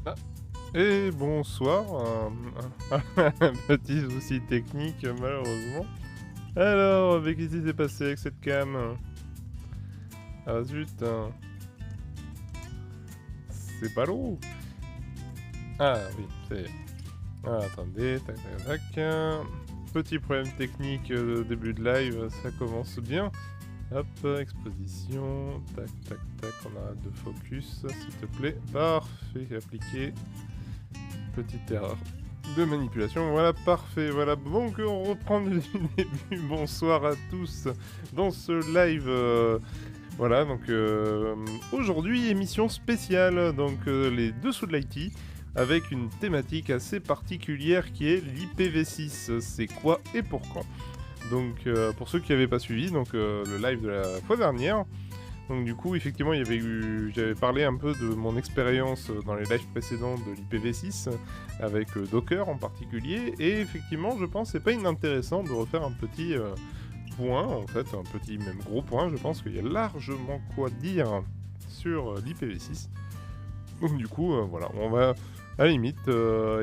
Ah, et bonsoir. Un petit souci technique, malheureusement. Alors, avec qu'est-ce qui s'est passé avec cette cam? Ah zut, c'est pas l'eau. Ah oui, ça y est. Ah, attendez, tac tac tac. Petit problème technique début de live, ça commence bien. Hop, exposition, tac tac tac, on arrête de focus, s'il te plaît. Parfait, appliqué. Petite erreur de manipulation. Voilà, parfait. Voilà, donc on reprend du début. Bonsoir à tous dans ce live. Voilà, donc aujourd'hui, émission spéciale, donc les dessous de l'IT, avec une thématique assez particulière qui est l'IPv6. C'est quoi et pour quand? Donc pour ceux qui n'avaient pas suivi, donc le live de la fois dernière, donc du coup, effectivement, j'avais parlé un peu de mon expérience dans les lives précédents de l'IPv6, avec Docker en particulier, et effectivement, je pense que c'est pas inintéressant de refaire un petit point, en fait, un petit, même gros point, je pense qu'il y a largement quoi dire sur l'IPv6. Donc du coup, voilà, on va à la limite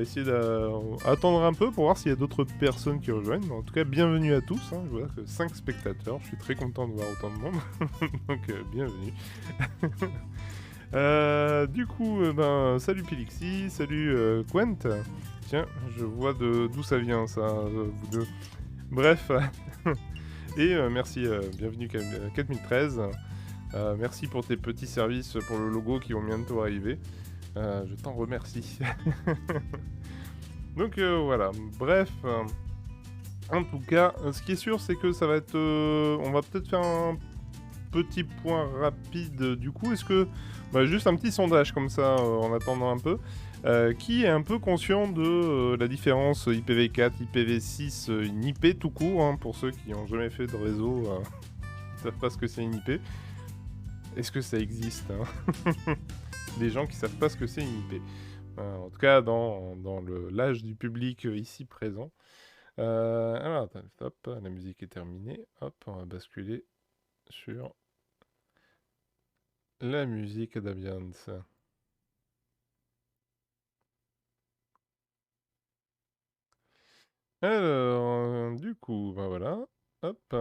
essayer d'attendre un peu pour voir s'il y a d'autres personnes qui rejoignent. En tout cas, bienvenue à tous, hein. Je vois que 5 spectateurs, je suis très content de voir autant de monde. Donc bienvenue. Du coup, ben, salut Pilixi, salut Quent. Tiens, je vois d'où ça vient ça, vous deux. Bref, et merci, bienvenue 4013. Merci pour tes petits services pour le logo qui vont bientôt arriver. Je t'en remercie. Donc voilà, bref. En tout cas, ce qui est sûr, c'est que ça va être... on va peut-être faire un petit point rapide du coup. Est-ce que... Bah, juste un petit sondage comme ça, en attendant un peu. Qui est un peu conscient de la différence IPv4, IPv6, une IP tout court, hein, pour ceux qui n'ont jamais fait de réseau, qui ne savent pas ce que c'est une IP. Est-ce que ça existe, hein? Des gens qui savent pas ce que c'est une IP. En tout cas, dans l'âge du public ici présent. Alors, attends, hop, la musique est terminée. Hop, on va basculer sur la musique d'ambiance. Alors, du coup, ben voilà. Hop.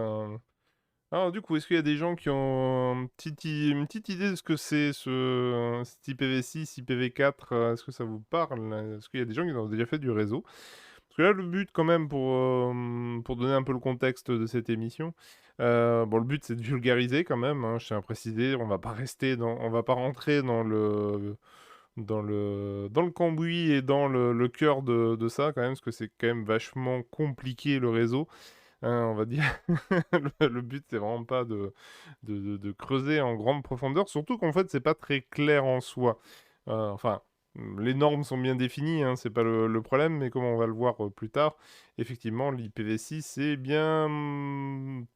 Alors, du coup, est-ce qu'il y a des gens qui ont une petite idée de ce que c'est cet IPv6, IPv4? Est-ce que ça vous parle? Est-ce qu'il y a des gens qui ont déjà fait du réseau? Parce que là, le but, quand même, pour donner un peu le contexte de cette émission, bon, le but, c'est de vulgariser quand même, hein, je tiens à préciser, on va pas rentrer dans le cambouis et dans le cœur de ça, quand même, parce que c'est quand même vachement compliqué, le réseau, hein, on va dire. Le but, c'est vraiment pas de creuser en grande profondeur, surtout qu'en fait, c'est pas très clair en soi. Enfin, les normes sont bien définies, hein, c'est pas le problème, mais comme on va le voir plus tard, effectivement, l'IPv6 c'est bien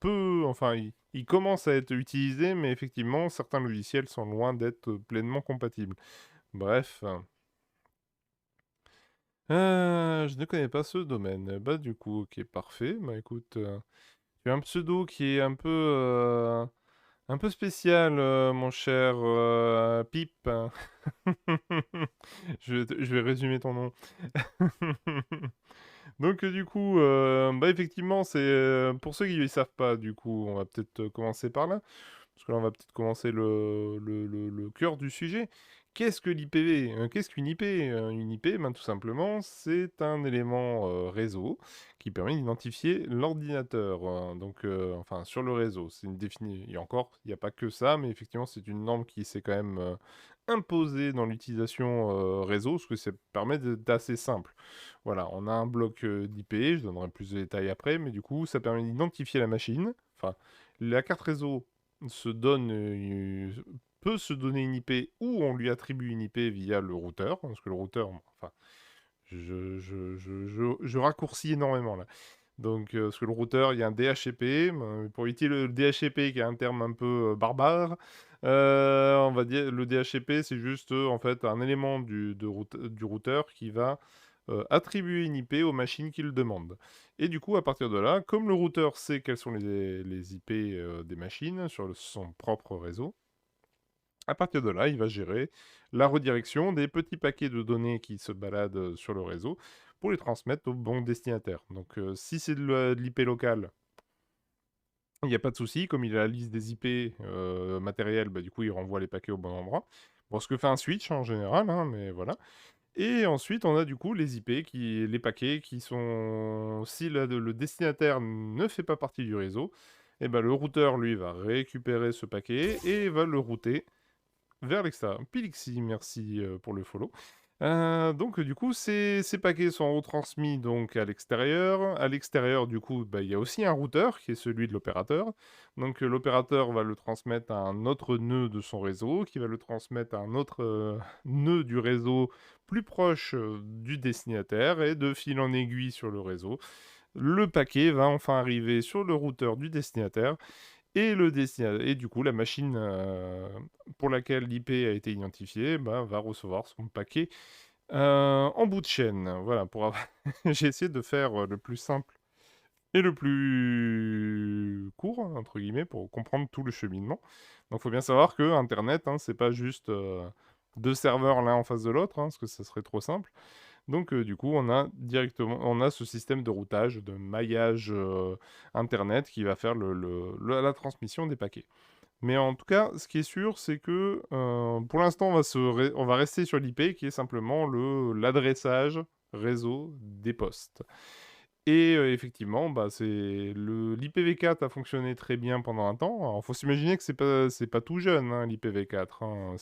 peu, enfin, il commence à être utilisé, mais effectivement, certains logiciels sont loin d'être pleinement compatibles. Bref, je ne connais pas ce domaine. Bah du coup, ok, parfait. Bah écoute, tu as un pseudo qui est un peu spécial, mon cher Pip. Je vais résumer ton nom. Donc du coup, bah effectivement, c'est pour ceux qui ne savent pas, du coup, on va peut-être commencer par là, parce que là, on va peut-être commencer le cœur du sujet. Qu'est-ce que l'IPv? Qu'est-ce qu'une IP? Une IP, ben, tout simplement, c'est un élément réseau qui permet d'identifier l'ordinateur. Donc, enfin, sur le réseau, c'est une définition. Et encore, il n'y a pas que ça, mais effectivement, c'est une norme qui s'est quand même imposée dans l'utilisation réseau, parce que ça permet d'être assez simple. Voilà, on a un bloc d'IP, je donnerai plus de détails après, mais du coup, ça permet d'identifier la machine. Enfin, la carte réseau se donne, peut se donner une IP ou on lui attribue une IP via le routeur, parce que le routeur, bon, enfin, je raccourcis énormément là. Donc, parce que le routeur, il y a un DHCP, pour éviter le DHCP qui est un terme un peu barbare, on va dire le DHCP, c'est juste en fait un élément du routeur qui va attribuer une IP aux machines qui le demandent. Et du coup, à partir de là, comme le routeur sait quelles sont les IP des machines sur son propre réseau, À partir de là, il va gérer la redirection des petits paquets de données qui se baladent sur le réseau pour les transmettre au bon destinataire. Donc si c'est de l'IP local, il n'y a pas de souci, comme il a la liste des IP matériels, bah, du coup il renvoie les paquets au bon endroit. Bon, ce que fait un switch en général, hein, mais voilà. Et ensuite, on a du coup les IP, les paquets qui sont... Si le destinataire ne fait pas partie du réseau, eh ben, le routeur, lui, va récupérer ce paquet et va le router vers l'extérieur. Pilixi, merci pour le follow. Donc du coup, ces paquets sont retransmis donc à l'extérieur. À l'extérieur, du coup, bah, il y a aussi un routeur qui est celui de l'opérateur. Donc l'opérateur va le transmettre à un autre nœud de son réseau, qui va le transmettre à un autre nœud du réseau plus proche du destinataire, et de fil en aiguille sur le réseau. Le paquet va enfin arriver sur le routeur du destinataire, et du coup, la machine pour laquelle l'IP a été identifiée bah, va recevoir son paquet en bout de chaîne. Voilà, j'ai essayé de faire le plus simple et le plus court, entre guillemets, pour comprendre tout le cheminement. Donc, il faut bien savoir que Internet, hein, c'est pas juste deux serveurs l'un en face de l'autre, hein, parce que ça serait trop simple. Donc, du coup, on a ce système de routage, de maillage Internet qui va faire la transmission des paquets. Mais en tout cas, ce qui est sûr, c'est que pour l'instant, on va rester sur l'IP qui est simplement l'adressage réseau des postes. Et effectivement, bah, l'IPv4 a fonctionné très bien pendant un temps. Alors, faut s'imaginer que c'est pas tout jeune, hein, l'IPv4. Hein.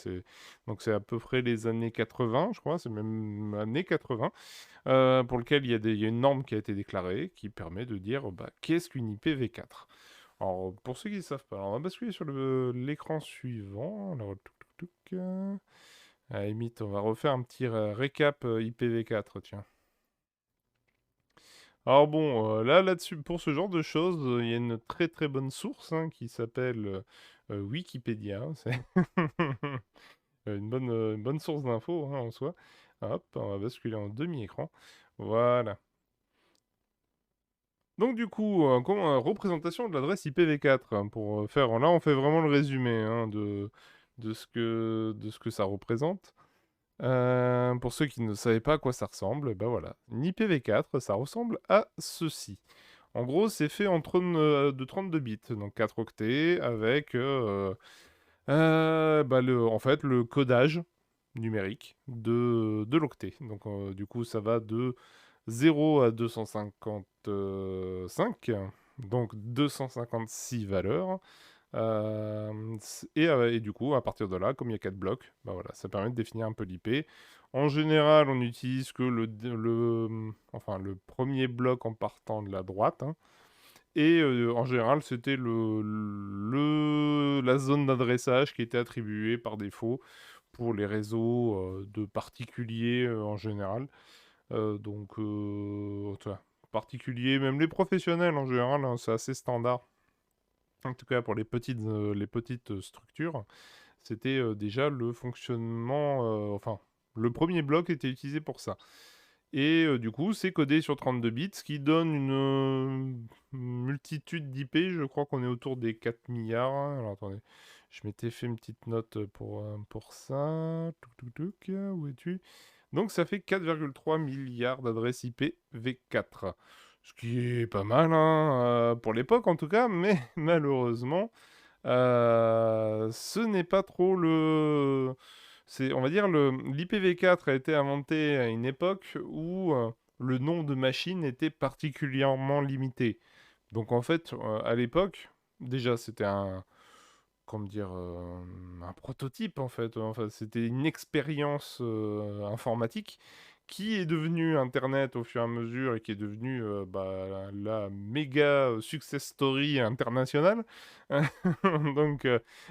Donc, c'est à peu près les années 80, je crois, c'est même années 80, pour lequel il y a une norme qui a été déclarée qui permet de dire bah, qu'est-ce qu'une IPv4. Alors, pour ceux qui ne savent pas, alors, on va basculer sur l'écran suivant. Alors, à la limite, on va refaire un petit récap IPv4, tiens. Alors bon, là-dessus, pour ce genre de choses, il y a une très très bonne source hein, qui s'appelle Wikipédia. C'est une bonne source d'infos hein, en soi. Hop, on va basculer en demi-écran. Voilà. Donc du coup, représentation de l'adresse IPv4 hein, pour faire. Là, on fait vraiment le résumé hein, de ce que ça représente. Pour ceux qui ne savaient pas à quoi ça ressemble, ben voilà. Une IPv4, ça ressemble à ceci. En gros, c'est fait de 32 bits, donc 4 octets, avec bah, en fait, le codage numérique de l'octet. Donc du coup, ça va de 0 à 255, donc 256 valeurs. Et du coup, à partir de là, comme il y a 4 blocs, bah voilà, ça permet de définir un peu l'IP. En général, on n'utilise que enfin, le premier bloc en partant de la droite. Hein. Et en général, c'était la zone d'adressage qui était attribuée par défaut pour les réseaux de particuliers en général. Donc, particuliers, même les professionnels en général, hein, c'est assez standard. En tout cas, pour les petites structures, c'était déjà le fonctionnement. Enfin, le premier bloc était utilisé pour ça. Et du coup, c'est codé sur 32 bits, ce qui donne une multitude d'IP. Je crois qu'on est autour des 4 milliards. Alors attendez, je m'étais fait une petite note pour ça. Où es-tu? Donc ça fait 4,3 milliards d'adresses IP V4. Ce qui est pas mal, hein, pour l'époque en tout cas, mais malheureusement, ce n'est pas trop on va dire, l'IPv4 a été inventé à une époque où le nombre de machines était particulièrement limité. Donc en fait, à l'époque, déjà c'était comment dire, un prototype en fait. Enfin, c'était une expérience informatique qui est devenue Internet au fur et à mesure et qui est devenue bah, la méga success story internationale. Donc,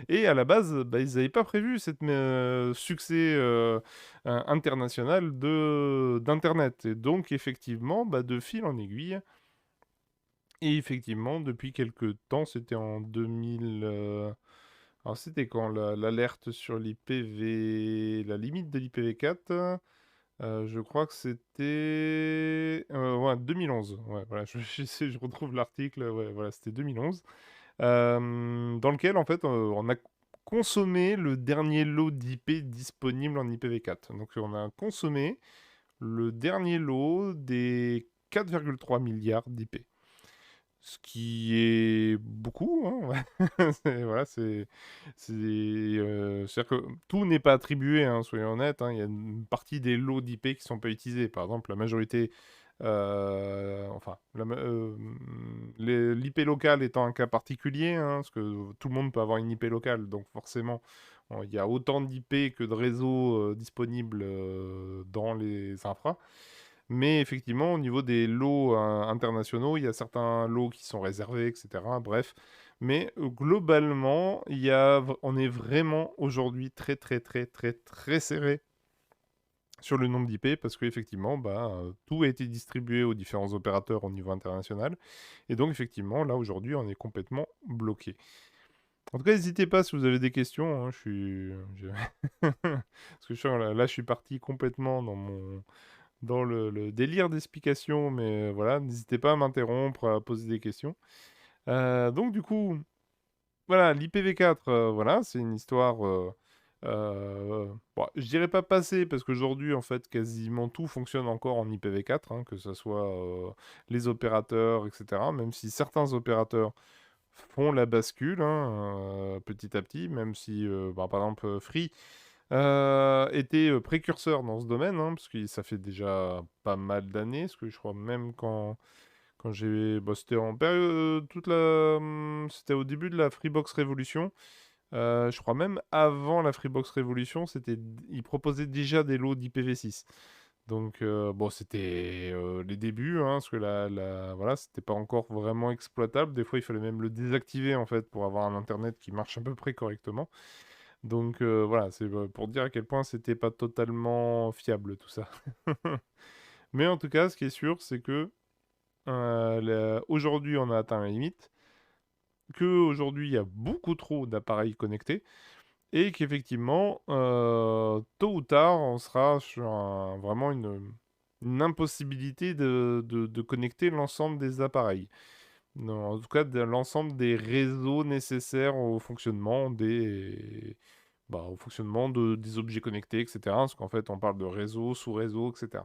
et à la base, bah, ils n'avaient pas prévu cette succès international d'Internet. Et donc, effectivement, bah, de fil en aiguille, et effectivement, depuis quelques temps, c'était en 2000. Alors, c'était quand l'alerte sur la limite de l'IPv4? Je crois que c'était ouais, 2011. Ouais, voilà, je retrouve l'article. Ouais, voilà, c'était 2011. Dans lequel, en fait, on a consommé le dernier lot d'IP disponible en IPv4. Donc on a consommé le dernier lot des 4,3 milliards d'IP. Ce qui est beaucoup, hein. Voilà, c'est-à-dire que tout n'est pas attribué, hein, soyons honnêtes, hein. Il y a une partie des lots d'IP qui sont pas utilisés. Par exemple, la majorité, enfin, l'IP locale étant un cas particulier, hein, parce que tout le monde peut avoir une IP locale, donc forcément, il y a autant d'IP que de réseaux disponibles dans les infras. Mais effectivement, au niveau des lots internationaux, il y a certains lots qui sont réservés, etc. Bref. Mais globalement, on est vraiment aujourd'hui très très très très très serré sur le nombre d'IP parce qu'effectivement, tout a été distribué aux différents opérateurs au niveau international. Et donc effectivement, là aujourd'hui, on est complètement bloqué. En tout cas, n'hésitez pas si vous avez des questions, hein, parce que là, je suis parti complètement dans le délire d'explication, mais voilà, n'hésitez pas à m'interrompre, à poser des questions. Donc du coup, voilà, l'IPv4, voilà, c'est une histoire, bon, je dirais pas passée, parce qu'aujourd'hui, en fait, quasiment tout fonctionne encore en IPv4, hein, que ce soit les opérateurs, etc., même si certains opérateurs font la bascule, hein, petit à petit, même si, par exemple, Free était précurseur dans ce domaine, hein, parce que ça fait déjà pas mal d'années, parce que je crois même quand j'ai... Bah, c'était en période... C'était au début de la Freebox Révolution. Je crois même avant la Freebox Révolution, ils proposaient déjà des lots d'IPv6. Donc, bon, c'était les débuts, hein, parce que voilà, c'était pas encore vraiment exploitable. Des fois, il fallait même le désactiver, en fait, pour avoir un Internet qui marche à peu près correctement. Donc voilà, c'est pour dire à quel point c'était pas totalement fiable tout ça. Mais en tout cas, ce qui est sûr, c'est que aujourd'hui, on a atteint la limite, qu'aujourd'hui, il y a beaucoup trop d'appareils connectés, et qu'effectivement, tôt ou tard, on sera sur vraiment une impossibilité de connecter l'ensemble des appareils. Non, en tout cas, de l'ensemble des réseaux nécessaires au fonctionnement des objets connectés, etc. Parce qu'en fait, on parle de réseau, sous-réseau, etc.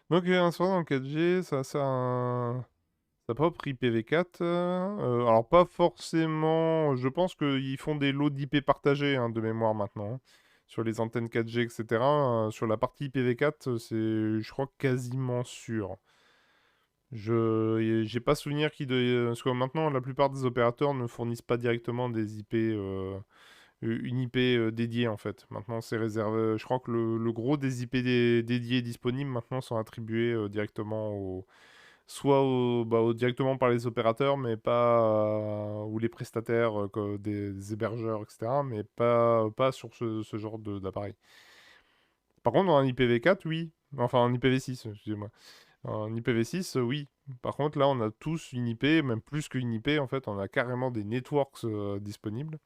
Donc, un soir dans le 4G, ça sert sa propre IPv4. Alors, pas forcément... Je pense qu'ils font des lots d'IP partagés, hein, de mémoire maintenant, hein, sur les antennes 4G, etc. Sur la partie IPv4, c'est, je crois, quasiment sûr. J'ai pas souvenir parce que maintenant, la plupart des opérateurs ne fournissent pas directement des IP, une IP dédiée en fait. Maintenant, c'est réservé. Je crois que le gros des IP dédiés disponibles maintenant sont attribués directement directement par les opérateurs, mais pas ou les prestataires des hébergeurs, etc. Mais pas sur ce genre d'appareil. Par contre, dans un IPv4, oui. Enfin, en IPv6, excusez-moi. En IPv6, oui. Par contre, là, on a tous une IP, même plus qu'une IP, en fait, on a carrément des networks disponibles.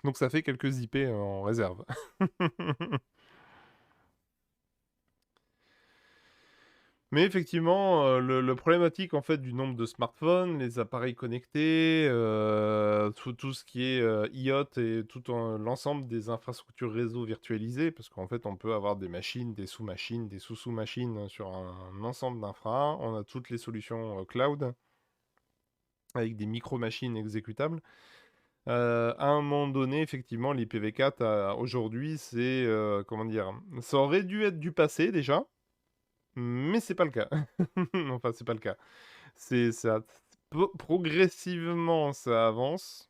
Donc ça fait quelques IP en réserve. Mais effectivement, le problématique en fait du nombre de smartphones, les appareils connectés, tout ce qui est IoT et l'ensemble des infrastructures réseau virtualisées, parce qu'en fait on peut avoir des machines, des sous-machines, des sous-sous-machines sur un ensemble d'infra. On a toutes les solutions cloud avec des micro-machines exécutables. À un moment donné, effectivement, l'IPv4 aujourd'hui, c'est comment dire, ça aurait dû être du passé déjà. Mais c'est pas le cas. Enfin, c'est pas le cas. C'est ça. Progressivement, ça avance,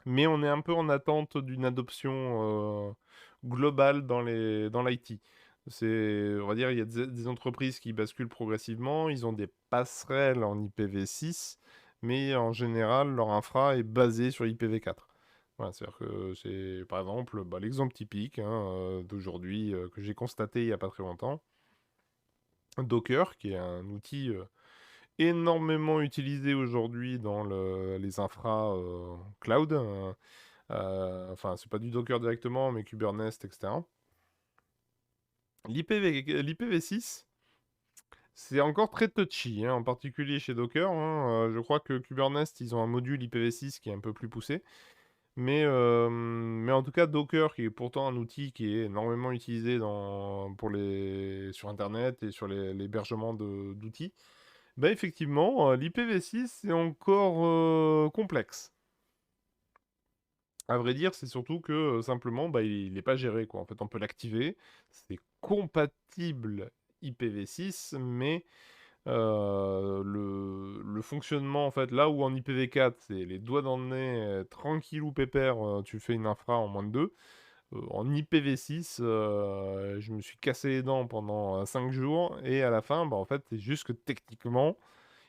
mais on est un peu en attente d'une adoption globale dans l'IT. On va dire, il y a des entreprises qui basculent progressivement, ils ont des passerelles en IPv6, mais en général, leur infra est basée sur IPv4. Voilà, c'est-à-dire que c'est, par exemple, l'exemple typique, hein, d'aujourd'hui que j'ai constaté il n'y a pas très longtemps. Docker, qui est un outil énormément utilisé aujourd'hui dans les infras cloud. Enfin, c'est pas du Docker directement, mais Kubernetes, etc. L'IPv6 C'est encore très touchy, hein, en particulier chez Docker, hein. Je crois que Kubernetes, ils ont un module IPv6 qui est un peu plus poussé. Mais en tout cas, Docker, qui est pourtant un outil qui est énormément utilisé sur Internet et sur l'hébergement d'outils, bah effectivement, l'IPv6 c'est encore complexe. À vrai dire, c'est surtout que simplement, bah, il n'est pas géré, quoi. En fait, on peut l'activer, c'est compatible IPv6, mais le fonctionnement, en fait, là où en IPv4, c'est les doigts dans le nez, tranquillou pépère, tu fais une infra en moins de 2. En IPv6, je me suis cassé les dents pendant 5 jours, et à la fin, bah, en fait, c'est juste que techniquement,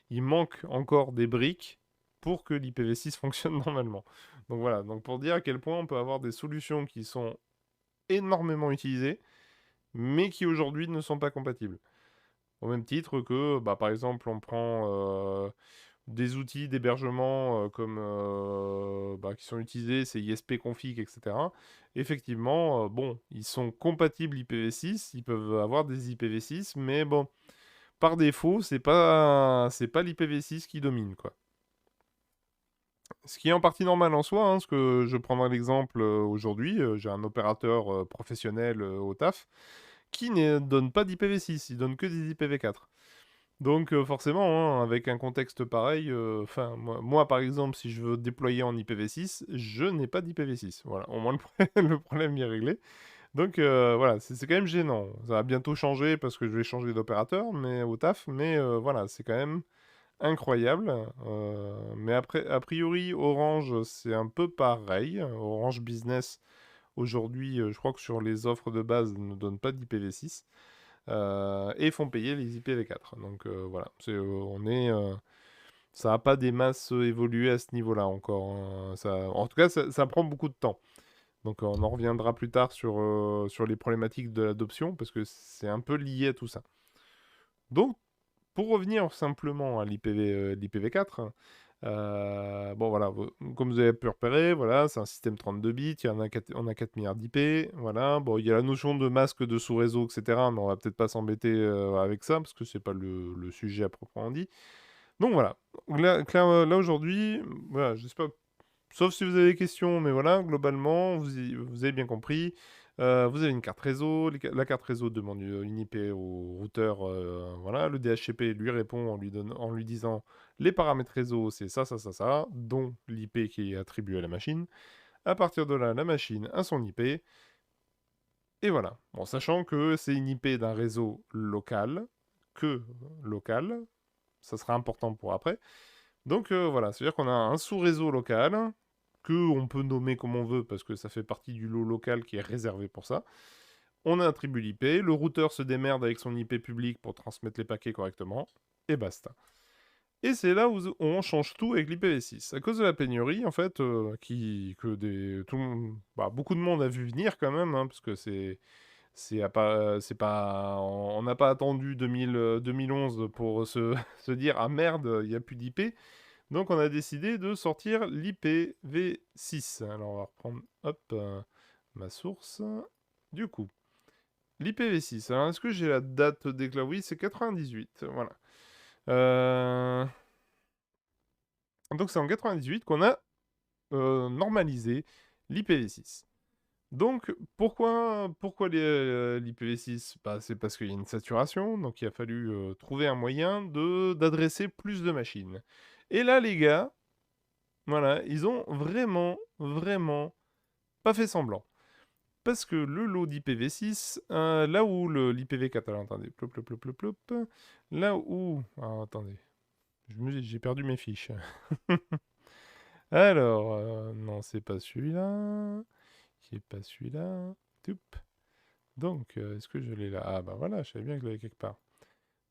il manque encore des briques pour que l'IPv6 fonctionne normalement. Donc voilà, donc pour dire à quel point on peut avoir des solutions qui sont énormément utilisées, mais qui aujourd'hui ne sont pas compatibles. Au même titre que, bah, par exemple, on prend des outils d'hébergement comme bah, qui sont utilisés, c'est ISP-config, etc. Effectivement, bon, ils sont compatibles IPv6, ils peuvent avoir des IPv6, mais bon, par défaut, c'est pas l'IPv6 qui domine, quoi. Ce qui est en partie normal en soi, hein, parce que je prendrai l'exemple aujourd'hui, j'ai un opérateur professionnel au taf qui ne donne pas d'IPv6, il donne que des IPv4. Donc forcément, hein, avec un contexte pareil, enfin moi, par exemple, si je veux déployer en IPv6, je n'ai pas d'IPv6. Voilà, au moins le problème est réglé. Donc voilà, c'est quand même gênant. Ça va bientôt changer parce que je vais changer d'opérateur, mais au taf, mais voilà, c'est quand même incroyable. Mais après, a priori, Orange, c'est un peu pareil. Orange Business, aujourd'hui, je crois que sur les offres de base, ne donne pas d'IPv6 et font payer les IPv4. Donc voilà, ça n'a pas des masses évolué à ce niveau-là encore, hein. En tout cas, ça prend beaucoup de temps. Donc on en reviendra plus tard sur les problématiques de l'adoption, parce que c'est un peu lié à tout ça. Donc, pour revenir simplement à l'IPv4, bon voilà, comme vous avez pu repérer, voilà, c'est un système 32 bits, on a 4 milliards d'IP, voilà. Bon, il y a la notion de masque de sous-réseau, etc., mais on va peut-être pas s'embêter avec ça, parce que c'est pas le sujet à proprement dit. Donc voilà, là aujourd'hui, voilà, je sais pas, sauf si vous avez des questions, mais voilà, globalement, vous avez bien compris. Vous avez une carte réseau, la carte réseau demande une IP au routeur, voilà, le DHCP lui répond en lui disant les paramètres réseau, c'est ça, ça, ça, ça, dont l'IP qui est attribuée à la machine. À partir de là, la machine a son IP, et voilà. Bon, sachant que c'est une IP d'un réseau local, que local, ça sera important pour après. Donc voilà, c'est-à-dire qu'on a un sous-réseau local, que on peut nommer comme on veut, parce que ça fait partie du lot local qui est réservé pour ça. On attribue l'IP, le routeur se démerde avec son IP public pour transmettre les paquets correctement, et basta. Et c'est là où on change tout avec l'IPv6. À cause de la pénurie, en fait, beaucoup de monde a vu venir quand même, hein, parce que on n'a pas attendu 2011 pour se dire ah merde, il n'y a plus d'IP. Donc on a décidé de sortir l'IPv6. Alors on va reprendre hop, ma source. Du coup, l'IPv6. Alors est-ce que j'ai la date d'éclat? Oui, c'est 98. Voilà. Donc c'est en 98 qu'on a normalisé l'IPv6. Donc pourquoi l'IPv6? Bah, c'est parce qu'il y a une saturation, donc il a fallu trouver un moyen d'adresser plus de machines. Et là les gars, voilà, ils ont vraiment, vraiment pas fait semblant. Parce que le lot d'IPv6, là où l'IPv4, alors attendez, plop, plop, plop, plop, plop, là où... Alors attendez, j'ai perdu mes fiches. Alors, non, c'est pas celui-là. C'est pas celui-là. Toup. Donc, est-ce que je l'ai là? Ah bah voilà, je savais bien que je l'avais quelque part.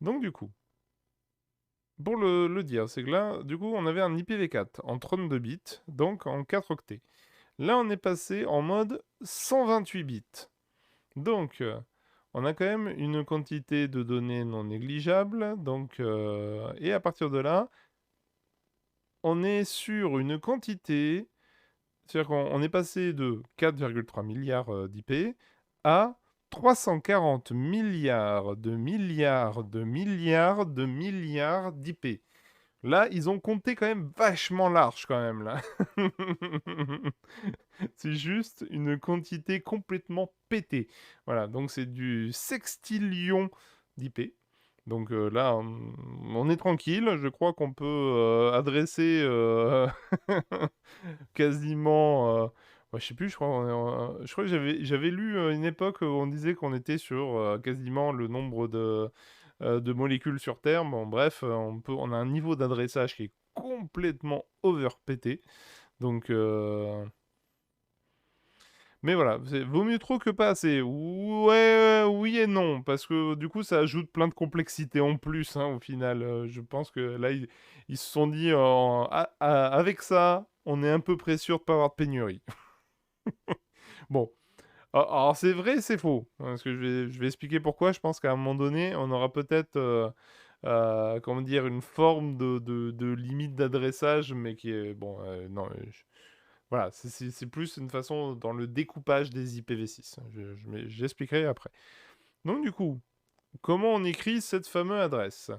Donc du coup, pour le dire, c'est que là, du coup, on avait un IPv4 en 32 bits, donc en 4 octets. Là, on est passé en mode 128 bits. Donc, on a quand même une quantité de données non négligeable. Donc, et à partir de là, on est sur une quantité, c'est-à-dire qu'on est passé de 4,3 milliards d'IP à 340 milliards de milliards de milliards de milliards d'IP. Là, ils ont compté quand même vachement large quand même là. C'est juste une quantité complètement pétée. Voilà, donc c'est du sextillion d'IP. Donc là, on est tranquille. Je crois qu'on peut adresser quasiment. Je sais plus, je crois que j'avais lu une époque où on disait qu'on était sur quasiment le nombre de molécules sur Terre. Bon, bref, on a un niveau d'adressage qui est complètement overpété. Donc, mais voilà, vaut mieux trop que pas assez. Ouais, oui et non, parce que du coup, ça ajoute plein de complexité en plus, hein, au final. Je pense que là, ils se sont dit, avec ça, on est un peu près sûr de pas avoir de pénurie. Bon, alors c'est vrai, c'est faux. Parce que je vais expliquer pourquoi. Je pense qu'à un moment donné, on aura peut-être, comment dire, une forme de limite d'adressage, mais qui est, bon, non, voilà, c'est plus une façon dans le découpage des IPv6. J'expliquerai après. Donc du coup, comment on écrit cette fameuse adresse?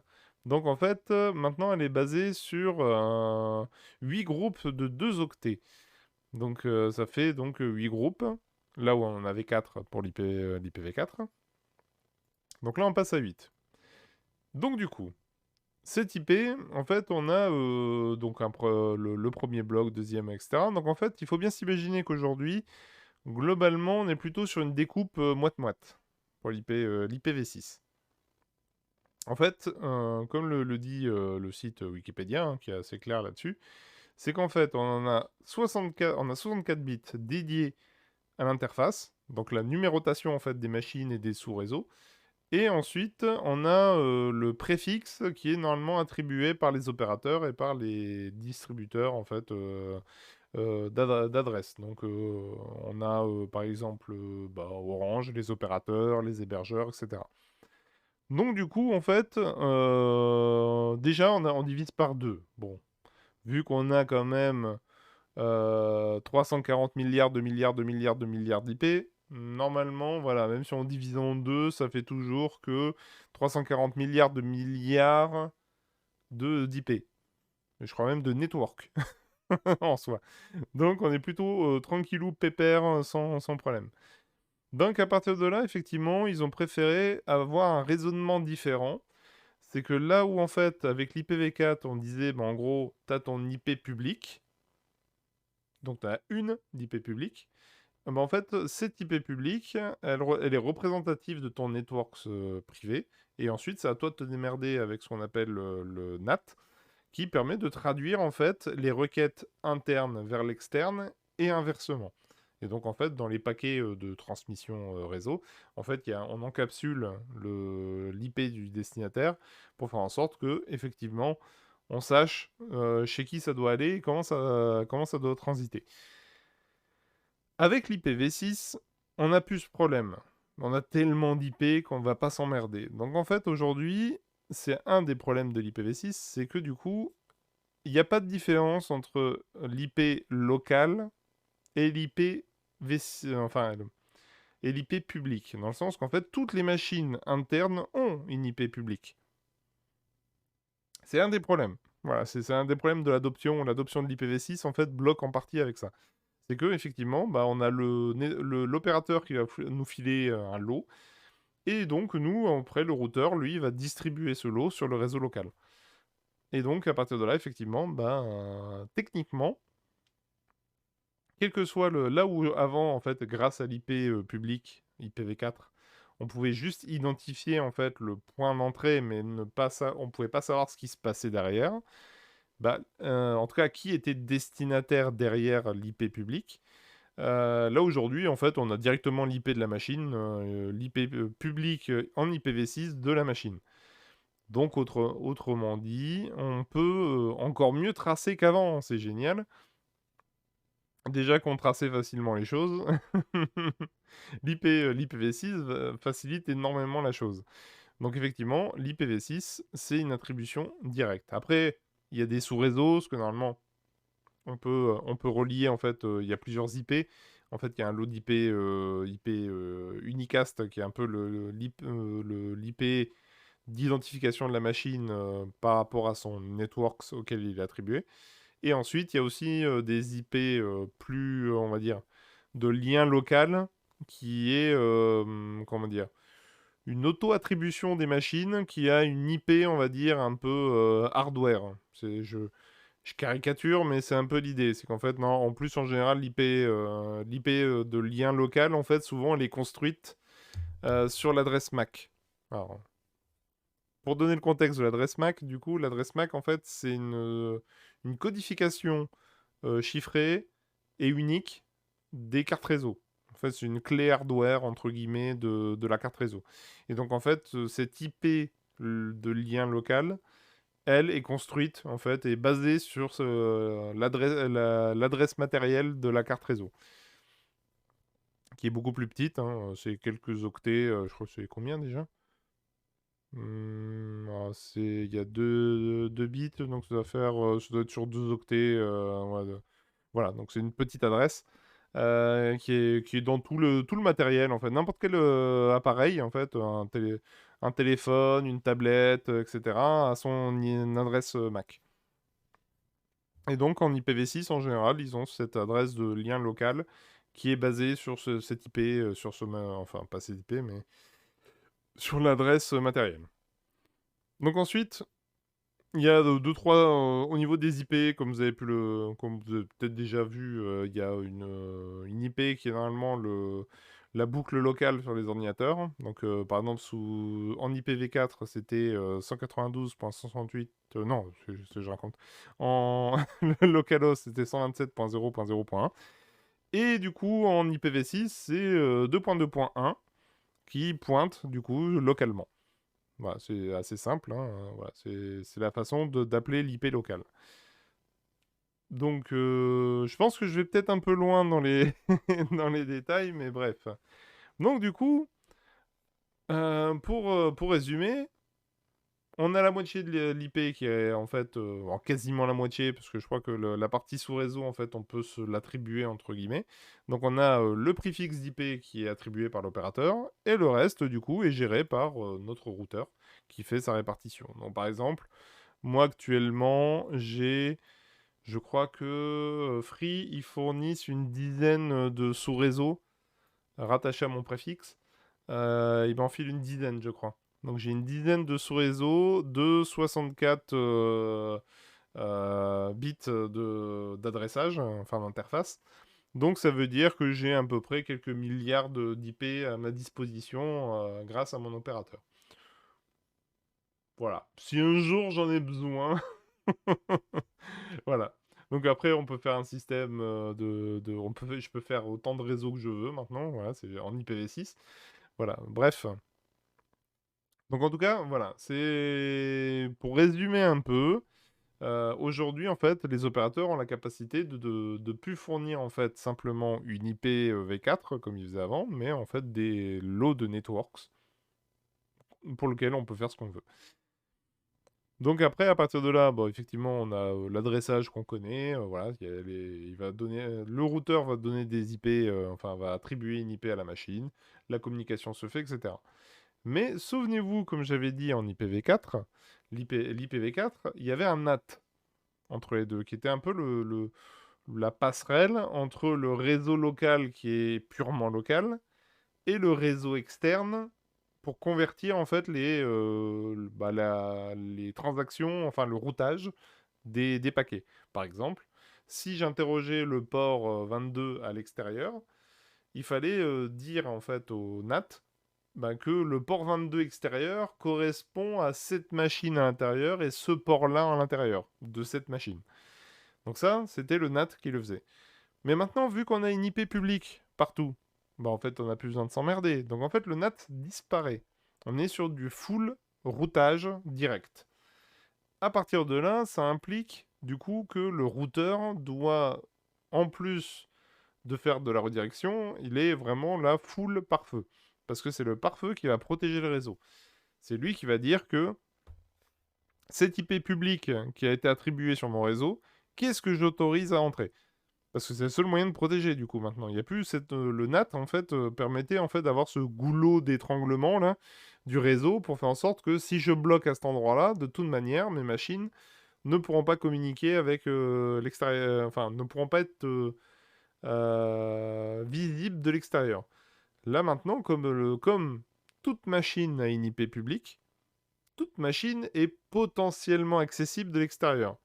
Donc en fait, maintenant elle est basée sur 8 groupes de 2 octets. Donc ça fait donc 8 groupes, là où on en avait 4 pour l'IPv4. Donc là on passe à 8. Donc du coup, cette IP, en fait, on a donc le premier bloc, deuxième, etc. Donc en fait, il faut bien s'imaginer qu'aujourd'hui, globalement, on est plutôt sur une découpe moite-moite pour l'IPv6. En fait, comme le dit le site Wikipédia, hein, qui est assez clair là-dessus, c'est qu'en fait, on a 64 bits dédiés à l'interface, donc la numérotation en fait des machines et des sous-réseaux. Et ensuite, on a le préfixe qui est normalement attribué par les opérateurs et par les distributeurs en fait d'adresses. Donc, on a par exemple Orange, les opérateurs, les hébergeurs, etc. Donc, du coup, en fait, déjà, on divise par deux. Bon, vu qu'on a quand même 340 milliards de milliards de milliards de milliards d'IP. Normalement, voilà, même si on divise en deux, ça fait toujours que 340 milliards de milliards d'IP. Je crois même de network en soi. Donc on est plutôt tranquillou, pépère, sans problème. Donc à partir de là, effectivement, ils ont préféré avoir un raisonnement différent. C'est que là où en fait, avec l'IPv4, on disait, en gros, tu as ton IP public. Donc tu as une d'IP publique. En fait, cette IP publique, elle est représentative de ton network privé. Et ensuite, c'est à toi de te démerder avec ce qu'on appelle le NAT, qui permet de traduire en fait les requêtes internes vers l'externe et inversement. Et donc en fait, dans les paquets de transmission réseau, en fait, on encapsule l'IP du destinataire pour faire en sorte que effectivement, on sache chez qui ça doit aller et comment ça doit transiter. Avec l'IPv6, on n'a plus ce problème. On a tellement d'IP qu'on ne va pas s'emmerder. Donc en fait, aujourd'hui, c'est un des problèmes de l'IPv6, c'est que du coup, il n'y a pas de différence entre l'IP local et et l'IP public. Dans le sens qu'en fait, toutes les machines internes ont une IP publique. C'est un des problèmes. Voilà, c'est un des problèmes de l'adoption. L'adoption de l'IPv6, en fait, bloque en partie avec ça. C'est que effectivement, on a l'opérateur qui va nous filer un lot, et donc nous, après, le routeur, lui, va distribuer ce lot sur le réseau local. Et donc, à partir de là, effectivement, techniquement, quel que soit là où avant, en fait, grâce à l'IP public, IPv4, on pouvait juste identifier en fait le point d'entrée, mais on pouvait pas savoir ce qui se passait derrière. En tout cas, qui était destinataire derrière l'IP public. Là aujourd'hui, en fait, on a directement l'IP de la machine, l'IP public en IPv6 de la machine. Donc, autrement dit, on peut encore mieux tracer qu'avant, c'est génial. Déjà qu'on traçait facilement les choses, l'IPv6 facilite énormément la chose. Donc effectivement, l'IPv6, c'est une attribution directe. Après, il y a des sous-réseaux, parce que normalement, on peut relier, en fait, il y a plusieurs IP. En fait, il y a un lot d'IP unicast qui est un peu l'IP d'identification de la machine par rapport à son networks auquel il est attribué. Et ensuite, il y a aussi des IP plus, on va dire, de lien local qui est, comment dire, une auto-attribution des machines qui a une IP, on va dire, un peu hardware. Je caricature, mais c'est un peu l'idée. C'est qu'en fait, non, en plus, en général, l'IP de lien local, en fait, souvent, elle est construite sur l'adresse MAC. Alors, pour donner le contexte de l'adresse MAC, du coup, l'adresse MAC, en fait, c'est une codification chiffrée et unique des cartes réseau. En fait, c'est une clé hardware, entre guillemets, de la carte réseau. Et donc, en fait, cette IP de lien local, elle est construite, en fait, et basée sur l'adresse matérielle de la carte réseau, qui est beaucoup plus petite, hein, c'est quelques octets, je crois que c'est combien déjà? Il y a deux bits, donc ça doit être sur 2 octets. Voilà, donc c'est une petite adresse qui est dans tout le matériel, en fait. N'importe quel appareil, en fait, un téléphone, une tablette, etc., a son adresse MAC. Et donc en IPv6, en général, ils ont cette adresse de lien local qui est basée sur cette IP, enfin pas cette IP, mais sur l'adresse matérielle. Donc ensuite, il y a deux, trois, au niveau des IP, comme vous avez peut-être déjà vu, il y a une IP qui est normalement la boucle locale sur les ordinateurs. Donc, par exemple, en IPv4, c'était 192.168. Non, je raconte. En le localhost, c'était 127.0.0.1. Et du coup, en IPv6, c'est 2.2.1 qui pointe, du coup, localement. Voilà, c'est assez simple, hein, voilà, c'est la façon d'appeler l'IP locale. Donc, je pense que je vais peut-être un peu loin dans les, dans les détails, mais bref. Donc, du coup, pour résumer, on a la moitié de l'IP qui est en fait, quasiment la moitié, parce que je crois que la partie sous réseau, en fait, on peut se l'attribuer entre guillemets. Donc, on a le préfixe d'IP qui est attribué par l'opérateur, et le reste, du coup, est géré par notre routeur qui fait sa répartition. Donc, par exemple, moi, actuellement, je crois que Free, ils fournissent une dizaine de sous-réseaux rattachés à mon préfixe. Ils m'enfilent une dizaine, je crois. Donc j'ai une dizaine de sous-réseaux de 64 bits d'adressage, enfin d'interface. Donc ça veut dire que j'ai à peu près quelques milliards d'IP à ma disposition grâce à mon opérateur. Voilà. Si un jour j'en ai besoin, voilà. Donc après, on peut faire un système je peux faire autant de réseaux que je veux maintenant. Voilà, c'est en IPv6. Voilà. Bref. Donc en tout cas, voilà. C'est pour résumer un peu. Aujourd'hui, en fait, les opérateurs ont la capacité de plus fournir en fait simplement une IP v4 comme ils faisaient avant, mais en fait des lots de networks pour lesquels on peut faire ce qu'on veut. Donc après, à partir de là, bon, effectivement, on a l'adressage qu'on connaît. Voilà, il va donner, le routeur va donner des IP, enfin, va attribuer une IP à la machine. La communication se fait, etc. Mais souvenez-vous, comme j'avais dit en IPv4, l'IPv4, il y avait un NAT entre les deux, qui était un peu la passerelle entre le réseau local qui est purement local et le réseau externe pour convertir en fait les transactions, enfin le routage des paquets. Par exemple, si j'interrogeais le port 22 à l'extérieur, il fallait dire en fait au NAT que le port 22 extérieur correspond à cette machine à l'intérieur et ce port-là à l'intérieur de cette machine. Donc ça, c'était le NAT qui le faisait. Mais maintenant, vu qu'on a une IP publique partout, en fait, on n'a plus besoin de s'emmerder. Donc en fait, le NAT disparaît. On est sur du full routage direct. À partir de là, ça implique du coup que le routeur doit, en plus de faire de la redirection, il est vraiment là full pare-feu. Parce que c'est le pare-feu qui va protéger le réseau. C'est lui qui va dire que cette IP publique qui a été attribuée sur mon réseau, qu'est-ce que j'autorise à entrer? Parce que c'est le seul moyen de protéger, du coup, maintenant. Il y a plus le NAT, en fait, permettait, en fait, d'avoir ce goulot d'étranglement, là, du réseau, pour faire en sorte que si je bloque à cet endroit-là, de toute manière, mes machines ne pourront pas communiquer avec l'extérieur, enfin, ne pourront pas être visibles de l'extérieur. Là, maintenant, comme toute machine a une IP publique, toute machine est potentiellement accessible de l'extérieur.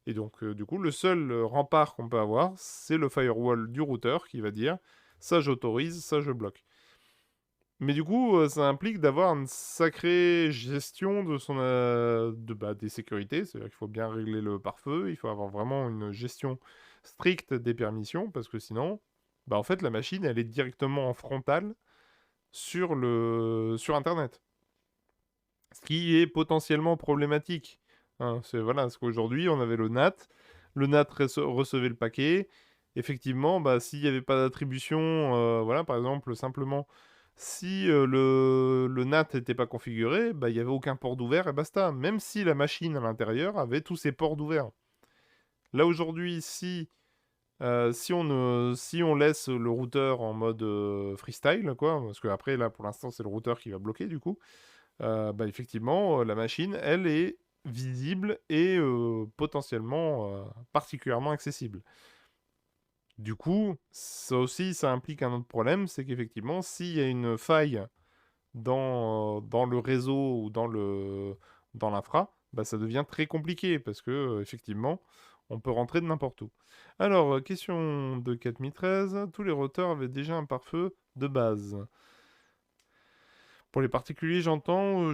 Et donc, du coup, le seul rempart qu'on peut avoir, c'est le firewall du routeur qui va dire ça j'autorise, ça je bloque. Mais du coup, ça implique d'avoir une sacrée gestion de des sécurités. C'est-à-dire qu'il faut bien régler le pare-feu, il faut avoir vraiment une gestion stricte des permissions, parce que sinon, en fait, la machine, elle est directement en frontale sur Internet. Ce qui est potentiellement problématique. Hein. Voilà, parce qu'aujourd'hui, on avait le NAT recevait le paquet. Effectivement, s'il n'y avait pas d'attribution, voilà, par exemple, simplement, si le NAT n'était pas configuré, il n'y avait aucun port d'ouvert et basta. Même si la machine à l'intérieur avait tous ses ports d'ouvert. Là, aujourd'hui, si on laisse le routeur en mode freestyle, quoi, parce qu'après, là, pour l'instant, c'est le routeur qui va bloquer, du coup, effectivement, la machine, elle est visible et potentiellement particulièrement accessible. Du coup, ça aussi, ça implique un autre problème, c'est qu'effectivement, s'il y a une faille dans le réseau ou dans l'infra, ça devient très compliqué parce que effectivement, on peut rentrer de n'importe où. Alors, question de 4013, tous les routeurs avaient déjà un pare-feu de base. Pour les particuliers, j'entends,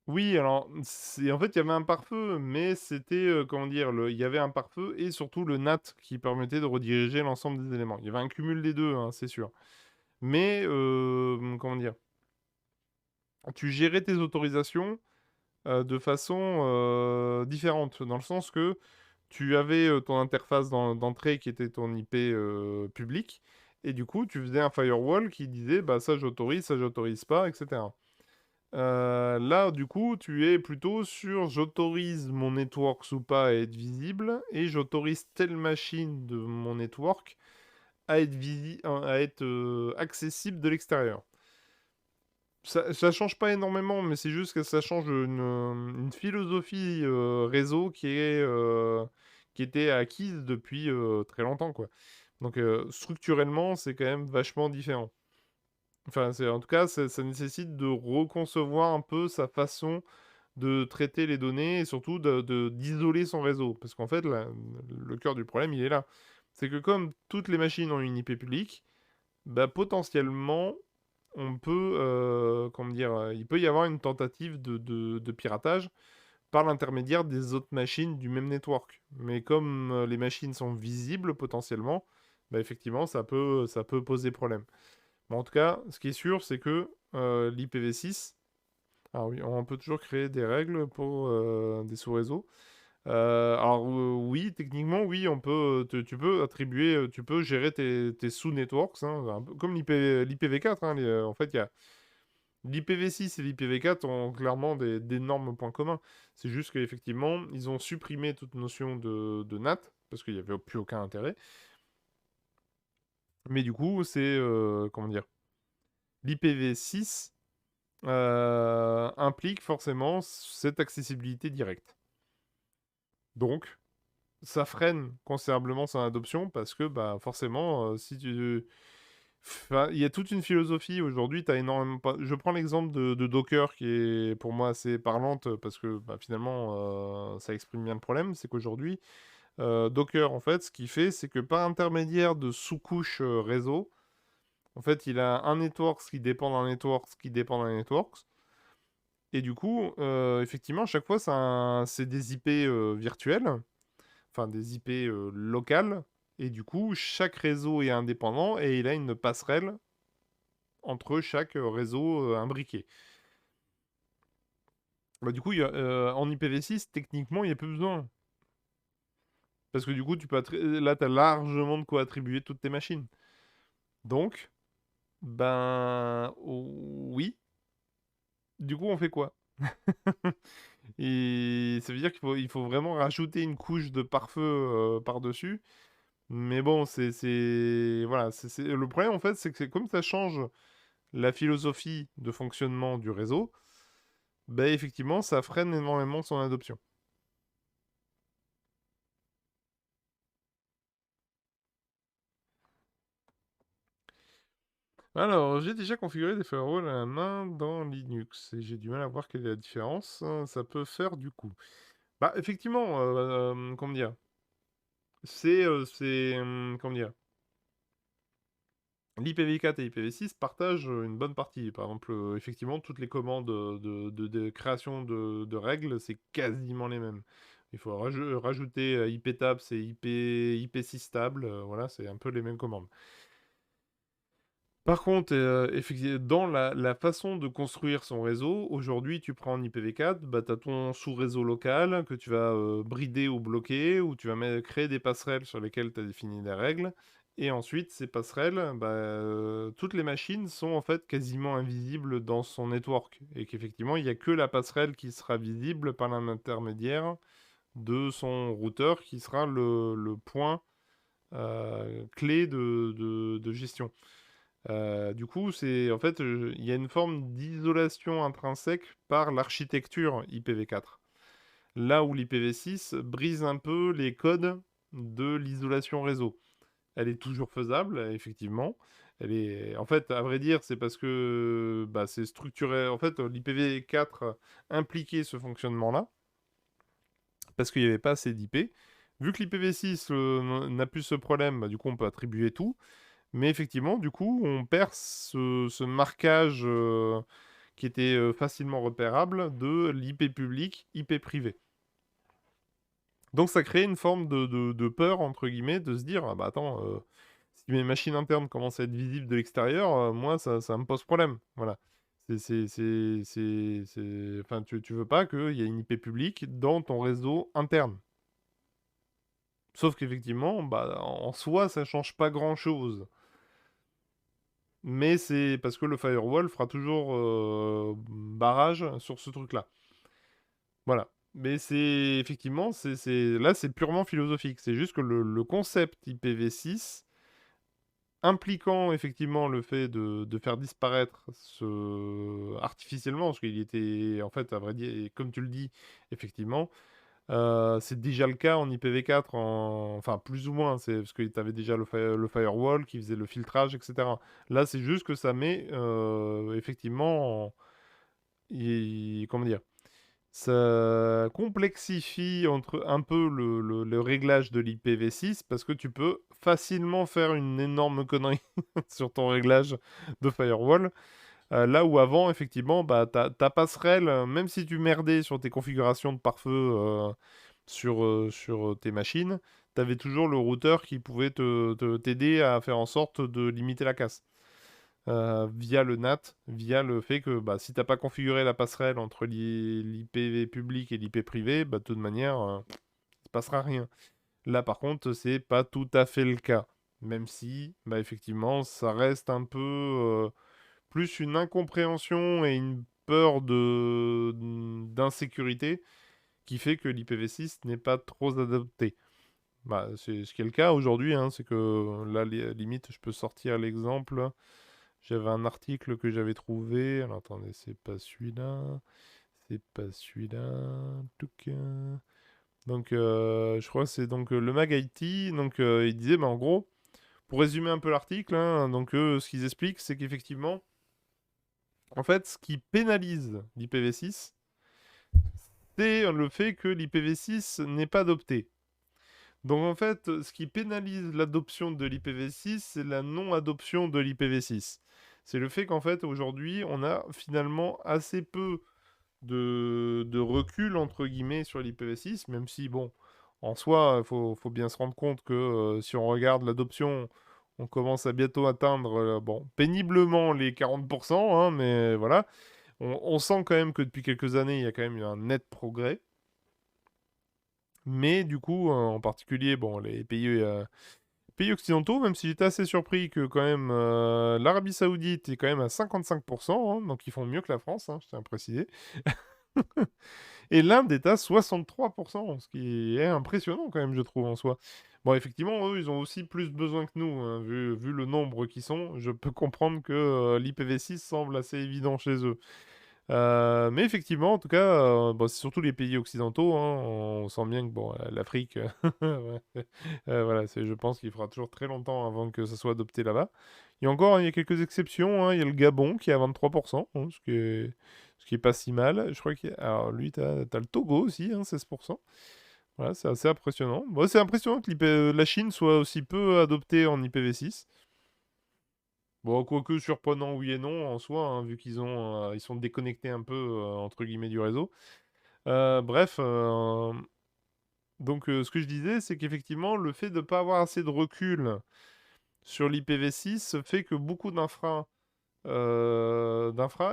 oui, alors, en fait, il y avait un pare-feu, mais c'était, comment dire, il y avait un pare-feu et surtout le NAT qui permettait de rediriger l'ensemble des éléments. Il y avait un cumul des deux, hein, c'est sûr. Mais, comment dire, tu gérais tes autorisations de façon différente, dans le sens que tu avais ton interface d'entrée qui était ton IP public, et du coup, tu faisais un firewall qui disait, ça j'autorise pas, etc. Là, du coup, tu es plutôt sur j'autorise mon network ou pas à être visible et j'autorise telle machine de mon network à être accessible de l'extérieur. Ça change pas énormément, mais c'est juste que ça change une philosophie réseau qui était acquise depuis très longtemps, quoi. Donc, structurellement, c'est quand même vachement différent. Enfin, en tout cas, ça nécessite de reconcevoir un peu sa façon de traiter les données et surtout d'isoler son réseau. Parce qu'en fait, le cœur du problème, il est là. C'est que comme toutes les machines ont une IP publique, potentiellement, on peut, comment dire, il peut y avoir une tentative de piratage par l'intermédiaire des autres machines du même network. Mais comme les machines sont visibles potentiellement, effectivement, ça peut poser problème. Mais en tout cas, ce qui est sûr, c'est que l'IPv6, alors oui, on peut toujours créer des règles pour des sous-réseaux. Alors oui, techniquement, oui, tu peux attribuer, tu peux gérer tes sous-networks, hein, un peu comme l'IPv4. Hein, en fait, il y a l'IPv6 et l'IPv4 ont clairement d'énormes points communs. C'est juste qu'effectivement, ils ont supprimé toute notion de NAT, parce qu'il n'y avait plus aucun intérêt. Mais du coup, c'est, comment dire, l'IPv6 implique forcément cette accessibilité directe. Donc, ça freine considérablement son adoption parce que forcément, si tu... Enfin, il y a toute une philosophie aujourd'hui, tu as énormément... Je prends l'exemple de Docker qui est pour moi assez parlante parce que finalement, ça exprime bien le problème. C'est qu'aujourd'hui, Docker, en fait, ce qu'il fait, c'est que par intermédiaire de sous-couches réseau, en fait, il a un network qui dépend d'un network qui dépend d'un network. Et du coup, effectivement, à chaque fois, c'est des IP virtuelles, enfin des IP locales. Et du coup, chaque réseau est indépendant et il a une passerelle entre chaque réseau imbriqué. Du coup, en IPv6, techniquement, il n'y a plus besoin. Parce que du coup, là, tu as largement de quoi attribuer toutes tes machines. Donc, oui. Du coup, on fait quoi? Et ça veut dire qu'il faut vraiment rajouter une couche de pare-feu par-dessus. Mais bon, voilà, le problème en fait, c'est que comme ça change la philosophie de fonctionnement du réseau, ben effectivement, ça freine énormément son adoption. Alors, j'ai déjà configuré des firewalls à la main dans Linux et j'ai du mal à voir quelle est la différence ça peut faire du coup. Bah, effectivement, comment dire, comment dire, l'IPv4 et IPv6 partagent une bonne partie. Par exemple, effectivement, toutes les commandes de création de règles, c'est quasiment les mêmes. Il faut rajouter iptables et IP6stable, voilà, c'est un peu les mêmes commandes. Par contre, effectivement, dans la façon de construire son réseau, aujourd'hui, tu prends en IPv4, bah, tu as ton sous-réseau local que tu vas brider ou bloquer, ou tu vas créer des passerelles sur lesquelles tu as défini des règles. Et ensuite, ces passerelles, bah, toutes les machines sont en fait quasiment invisibles dans son network. Et qu'effectivement, il n'y a que la passerelle qui sera visible par l'intermédiaire de son routeur qui sera le point clé de gestion. Du coup, en fait, il y a une forme d'isolation intrinsèque par l'architecture IPv4. Là où l'IPv6 brise un peu les codes de l'isolation réseau. Elle est toujours faisable, effectivement. En fait, à vrai dire, c'est parce que bah, c'est structuré. En fait, l'IPv4 impliquait ce fonctionnement-là, parce qu'il n'y avait pas assez d'IP. Vu que l'IPv6 n'a plus ce problème, bah, du coup, on peut attribuer tout. Mais effectivement, du coup, on perd ce marquage qui était facilement repérable de l'IP public, IP privé. Donc ça crée une forme de peur, entre guillemets, de se dire, ah bah attends, si mes machines internes commencent à être visibles de l'extérieur, moi, ça me pose problème. Voilà. Enfin, tu veux pas qu'il y ait une IP publique dans ton réseau interne. Sauf qu'effectivement, bah, en soi, ça change pas grand-chose. Mais c'est parce que le firewall fera toujours barrage sur ce truc-là. Voilà. Mais c'est effectivement, là c'est purement philosophique. C'est juste que le concept IPv6 impliquant effectivement le fait de faire disparaître artificiellement, parce qu'il était en fait à vrai dire, comme tu le dis, effectivement, c'est déjà le cas en IPv4, enfin plus ou moins, c'est parce que tu avais déjà le firewall qui faisait le filtrage, etc. Là, c'est juste que ça met effectivement, comment dire, ça complexifie un peu le réglage de l'IPv6 parce que tu peux facilement faire une énorme connerie sur ton réglage de firewall. Là où avant, effectivement, bah, ta passerelle, même si tu merdais sur tes configurations de pare-feu sur tes machines, tu avais toujours le routeur qui pouvait t'aider à faire en sorte de limiter la casse. Via le NAT, via le fait que bah, si tu n'as pas configuré la passerelle entre l'IP public et l'IP privé, bah, de toute manière, il ne se passera rien. Là, par contre, c'est pas tout à fait le cas. Même si, bah, effectivement, ça reste un peu plus une incompréhension et une peur d'insécurité qui fait que l'IPv6 n'est pas trop adapté. Bah, c'est ce qui est le cas aujourd'hui, hein, c'est que là, limite, je peux sortir l'exemple. J'avais un article que j'avais trouvé. Alors attendez, c'est pas celui-là. C'est pas celui-là. Donc, je crois que c'est donc le Mag IT. Donc, il disait, bah, en gros, pour résumer un peu l'article, hein, donc ce qu'ils expliquent, c'est qu'effectivement, en fait, ce qui pénalise l'IPv6, c'est le fait que l'IPv6 n'est pas adopté. Donc en fait, ce qui pénalise l'adoption de l'IPv6, c'est la non-adoption de l'IPv6. C'est le fait qu'en fait, aujourd'hui, on a finalement assez peu de recul, entre guillemets, sur l'IPv6, même si, bon, en soi, il faut bien se rendre compte que si on regarde l'adoption, on commence à bientôt atteindre, bon, péniblement les 40%, hein, mais voilà. On sent quand même que depuis quelques années, il y a quand même eu un net progrès. Mais du coup, en particulier, bon, les pays occidentaux, même si j'étais assez surpris que quand même l'Arabie Saoudite est quand même à 55%, hein, donc ils font mieux que la France, hein, je tiens à préciser. Et l'Inde est à 63%, ce qui est impressionnant quand même, je trouve, en soi. Bon, effectivement, eux, ils ont aussi plus besoin que nous, hein, vu le nombre qu'ils sont. Je peux comprendre que l'IPv6 semble assez évident chez eux. Mais effectivement, en tout cas, bon, c'est surtout les pays occidentaux, hein, on sent bien que bon, l'Afrique, ouais, voilà, je pense qu'il faudra toujours très longtemps avant que ça soit adopté là-bas. Il y a quelques exceptions, hein, il y a le Gabon qui est à 23%, hein, ce qui est pas si mal. Je crois alors lui, t'as le Togo aussi, hein, 16%. Voilà, c'est assez impressionnant. Bon, c'est impressionnant que la Chine soit aussi peu adoptée en IPv6. Bon, quoique surprenant oui et non en soi, hein, vu ils sont déconnectés un peu entre guillemets du réseau. Bref, donc ce que je disais, c'est qu'effectivement, le fait de ne pas avoir assez de recul sur l'IPv6 fait que beaucoup d'infra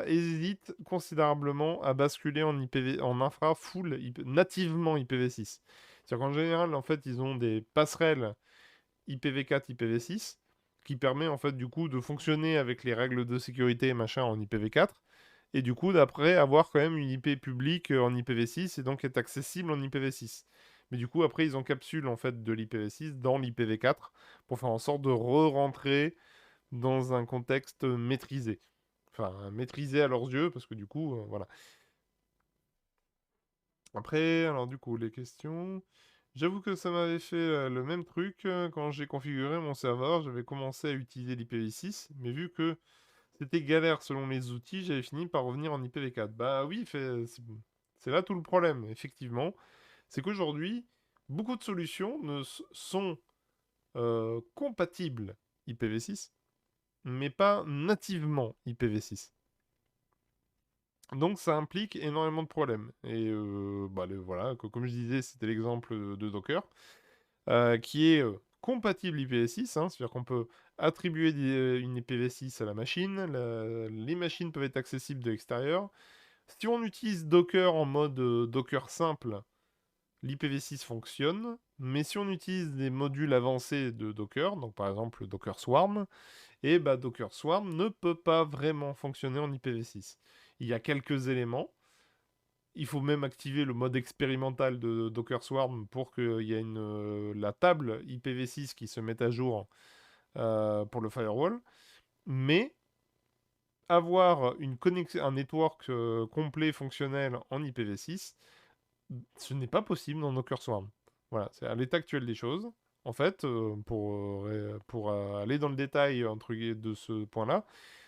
hésitent considérablement à basculer en infra full, nativement IPv6. C'est-à-dire qu'en général, en fait, ils ont des passerelles IPv4, IPv6, qui permet en fait du coup de fonctionner avec les règles de sécurité et machin en IPv4, et du coup d'après avoir quand même une IP publique en IPv6 et donc être accessible en IPv6. Mais du coup après ils encapsulent en fait de l'IPv6 dans l'IPv4 pour faire en sorte de re-rentrer dans un contexte maîtrisé. Enfin maîtrisé à leurs yeux parce que du coup voilà. Après, alors du coup, les questions. J'avoue que ça m'avait fait le même truc quand j'ai configuré mon serveur. J'avais commencé à utiliser l'IPv6, mais vu que c'était galère selon les outils, j'avais fini par revenir en IPv4. Bah oui, c'est là tout le problème, effectivement. C'est qu'aujourd'hui, beaucoup de solutions sont compatibles IPv6, mais pas nativement IPv6. Donc ça implique énormément de problèmes. Et bah, voilà, comme je disais, c'était l'exemple de Docker, qui est compatible IPv6, hein, c'est-à-dire qu'on peut attribuer une IPv6 à la machine, les machines peuvent être accessibles de l'extérieur. Si on utilise Docker en mode Docker simple, l'IPv6 fonctionne, mais si on utilise des modules avancés de Docker, donc par exemple Docker Swarm, et bah, Docker Swarm ne peut pas vraiment fonctionner en IPv6. Il y a quelques éléments. Il faut même activer le mode expérimental de Docker Swarm pour qu'il y ait la table IPv6 qui se mette à jour pour le firewall. Mais avoir un network complet fonctionnel en IPv6, ce n'est pas possible dans Docker Swarm. Voilà, c'est à l'état actuel des choses. En fait, pour aller dans le détail de ce point-là,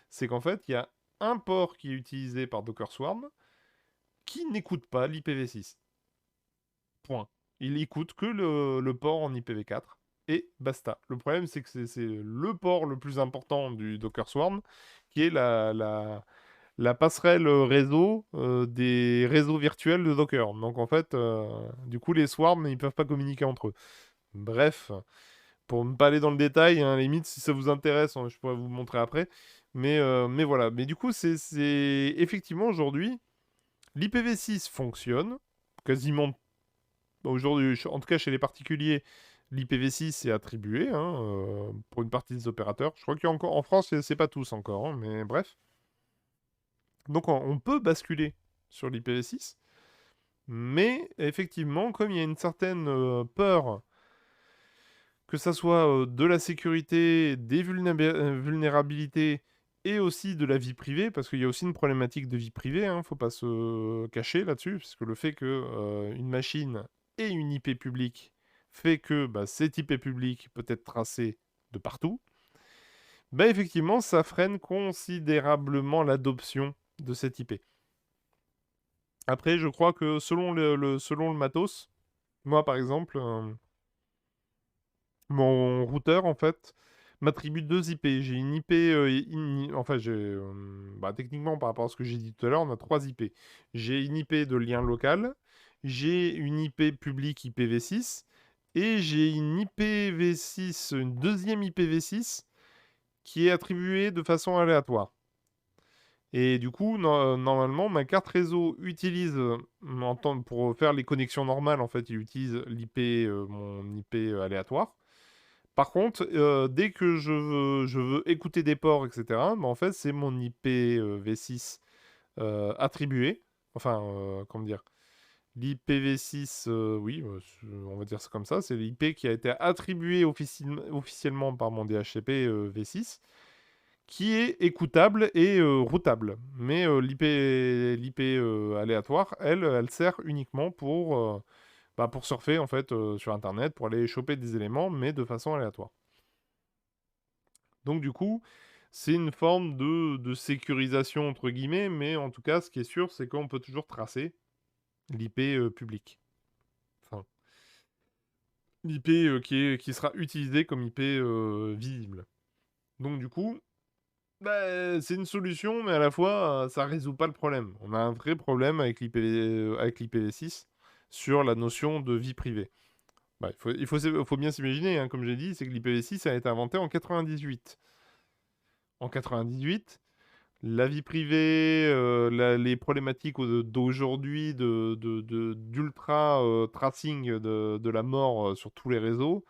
c'est qu'en fait, il y a un port qui est utilisé par Docker Swarm qui n'écoute pas l'IPv6. Point. Il écoute que le port en IPv4 et basta. Le problème, c'est que c'est le port le plus important du Docker Swarm, qui est la passerelle réseau des réseaux virtuels de Docker. Donc en fait, du coup, les swarms, ils peuvent pas communiquer entre eux. Bref, pour ne pas aller dans le détail, hein, limite, si ça vous intéresse, hein, je pourrais vous montrer après. Mais voilà. Mais du coup, effectivement aujourd'hui, l'IPv6 fonctionne quasiment aujourd'hui, en tout cas chez les particuliers, l'IPv6 est attribué hein, pour une partie des opérateurs. Je crois qu'il y a encore en France, c'est pas tous encore, hein, mais bref. Donc on peut basculer sur l'IPv6, mais effectivement, comme il y a une certaine peur que ça soit de la sécurité, des vulnérabilités et aussi de la vie privée, parce qu'il y a aussi une problématique de vie privée, hein, faut pas se cacher là-dessus, parce que le fait que une machine ait une IP publique fait que bah, cette IP publique peut être tracée de partout, bah effectivement, ça freine considérablement l'adoption de cette IP. Après, je crois que selon le matos, moi par exemple, mon routeur, en fait, m'attribue deux IP. J'ai une IP, enfin, bah, techniquement, par rapport à ce que j'ai dit tout à l'heure, on a trois IP. J'ai une IP de lien local, j'ai une IP publique IPv6, et j'ai une IPv6, une deuxième IPv6, qui est attribuée de façon aléatoire. Et du coup, normalement, ma carte réseau utilise, pour faire les connexions normales, en fait, il utilise mon IP aléatoire. Par contre, dès que je veux écouter des ports, etc., bah, en fait, c'est mon IPv6 attribué. Enfin, comment dire? L'IPv6, oui, on va dire ça comme ça, c'est l'IP qui a été attribué officiellement par mon DHCP V6, qui est écoutable et routable. Mais l'IP aléatoire, elle sert uniquement pour surfer en fait sur Internet, pour aller choper des éléments, mais de façon aléatoire. Donc du coup, c'est une forme de sécurisation entre guillemets, mais en tout cas, ce qui est sûr, c'est qu'on peut toujours tracer l'IP public. Enfin, l'IP qui sera utilisé comme IP visible. Donc du coup, bah, c'est une solution, mais à la fois, ça résout pas le problème. On a un vrai problème avec l'IPv6 sur la notion de vie privée. Bah, il faut bien s'imaginer, hein, comme j'ai dit, c'est que l'IPv6 a été inventé en 98. En 98, la vie privée, les problématiques d'aujourd'hui d'ultra tracing de la mort sur tous les réseaux,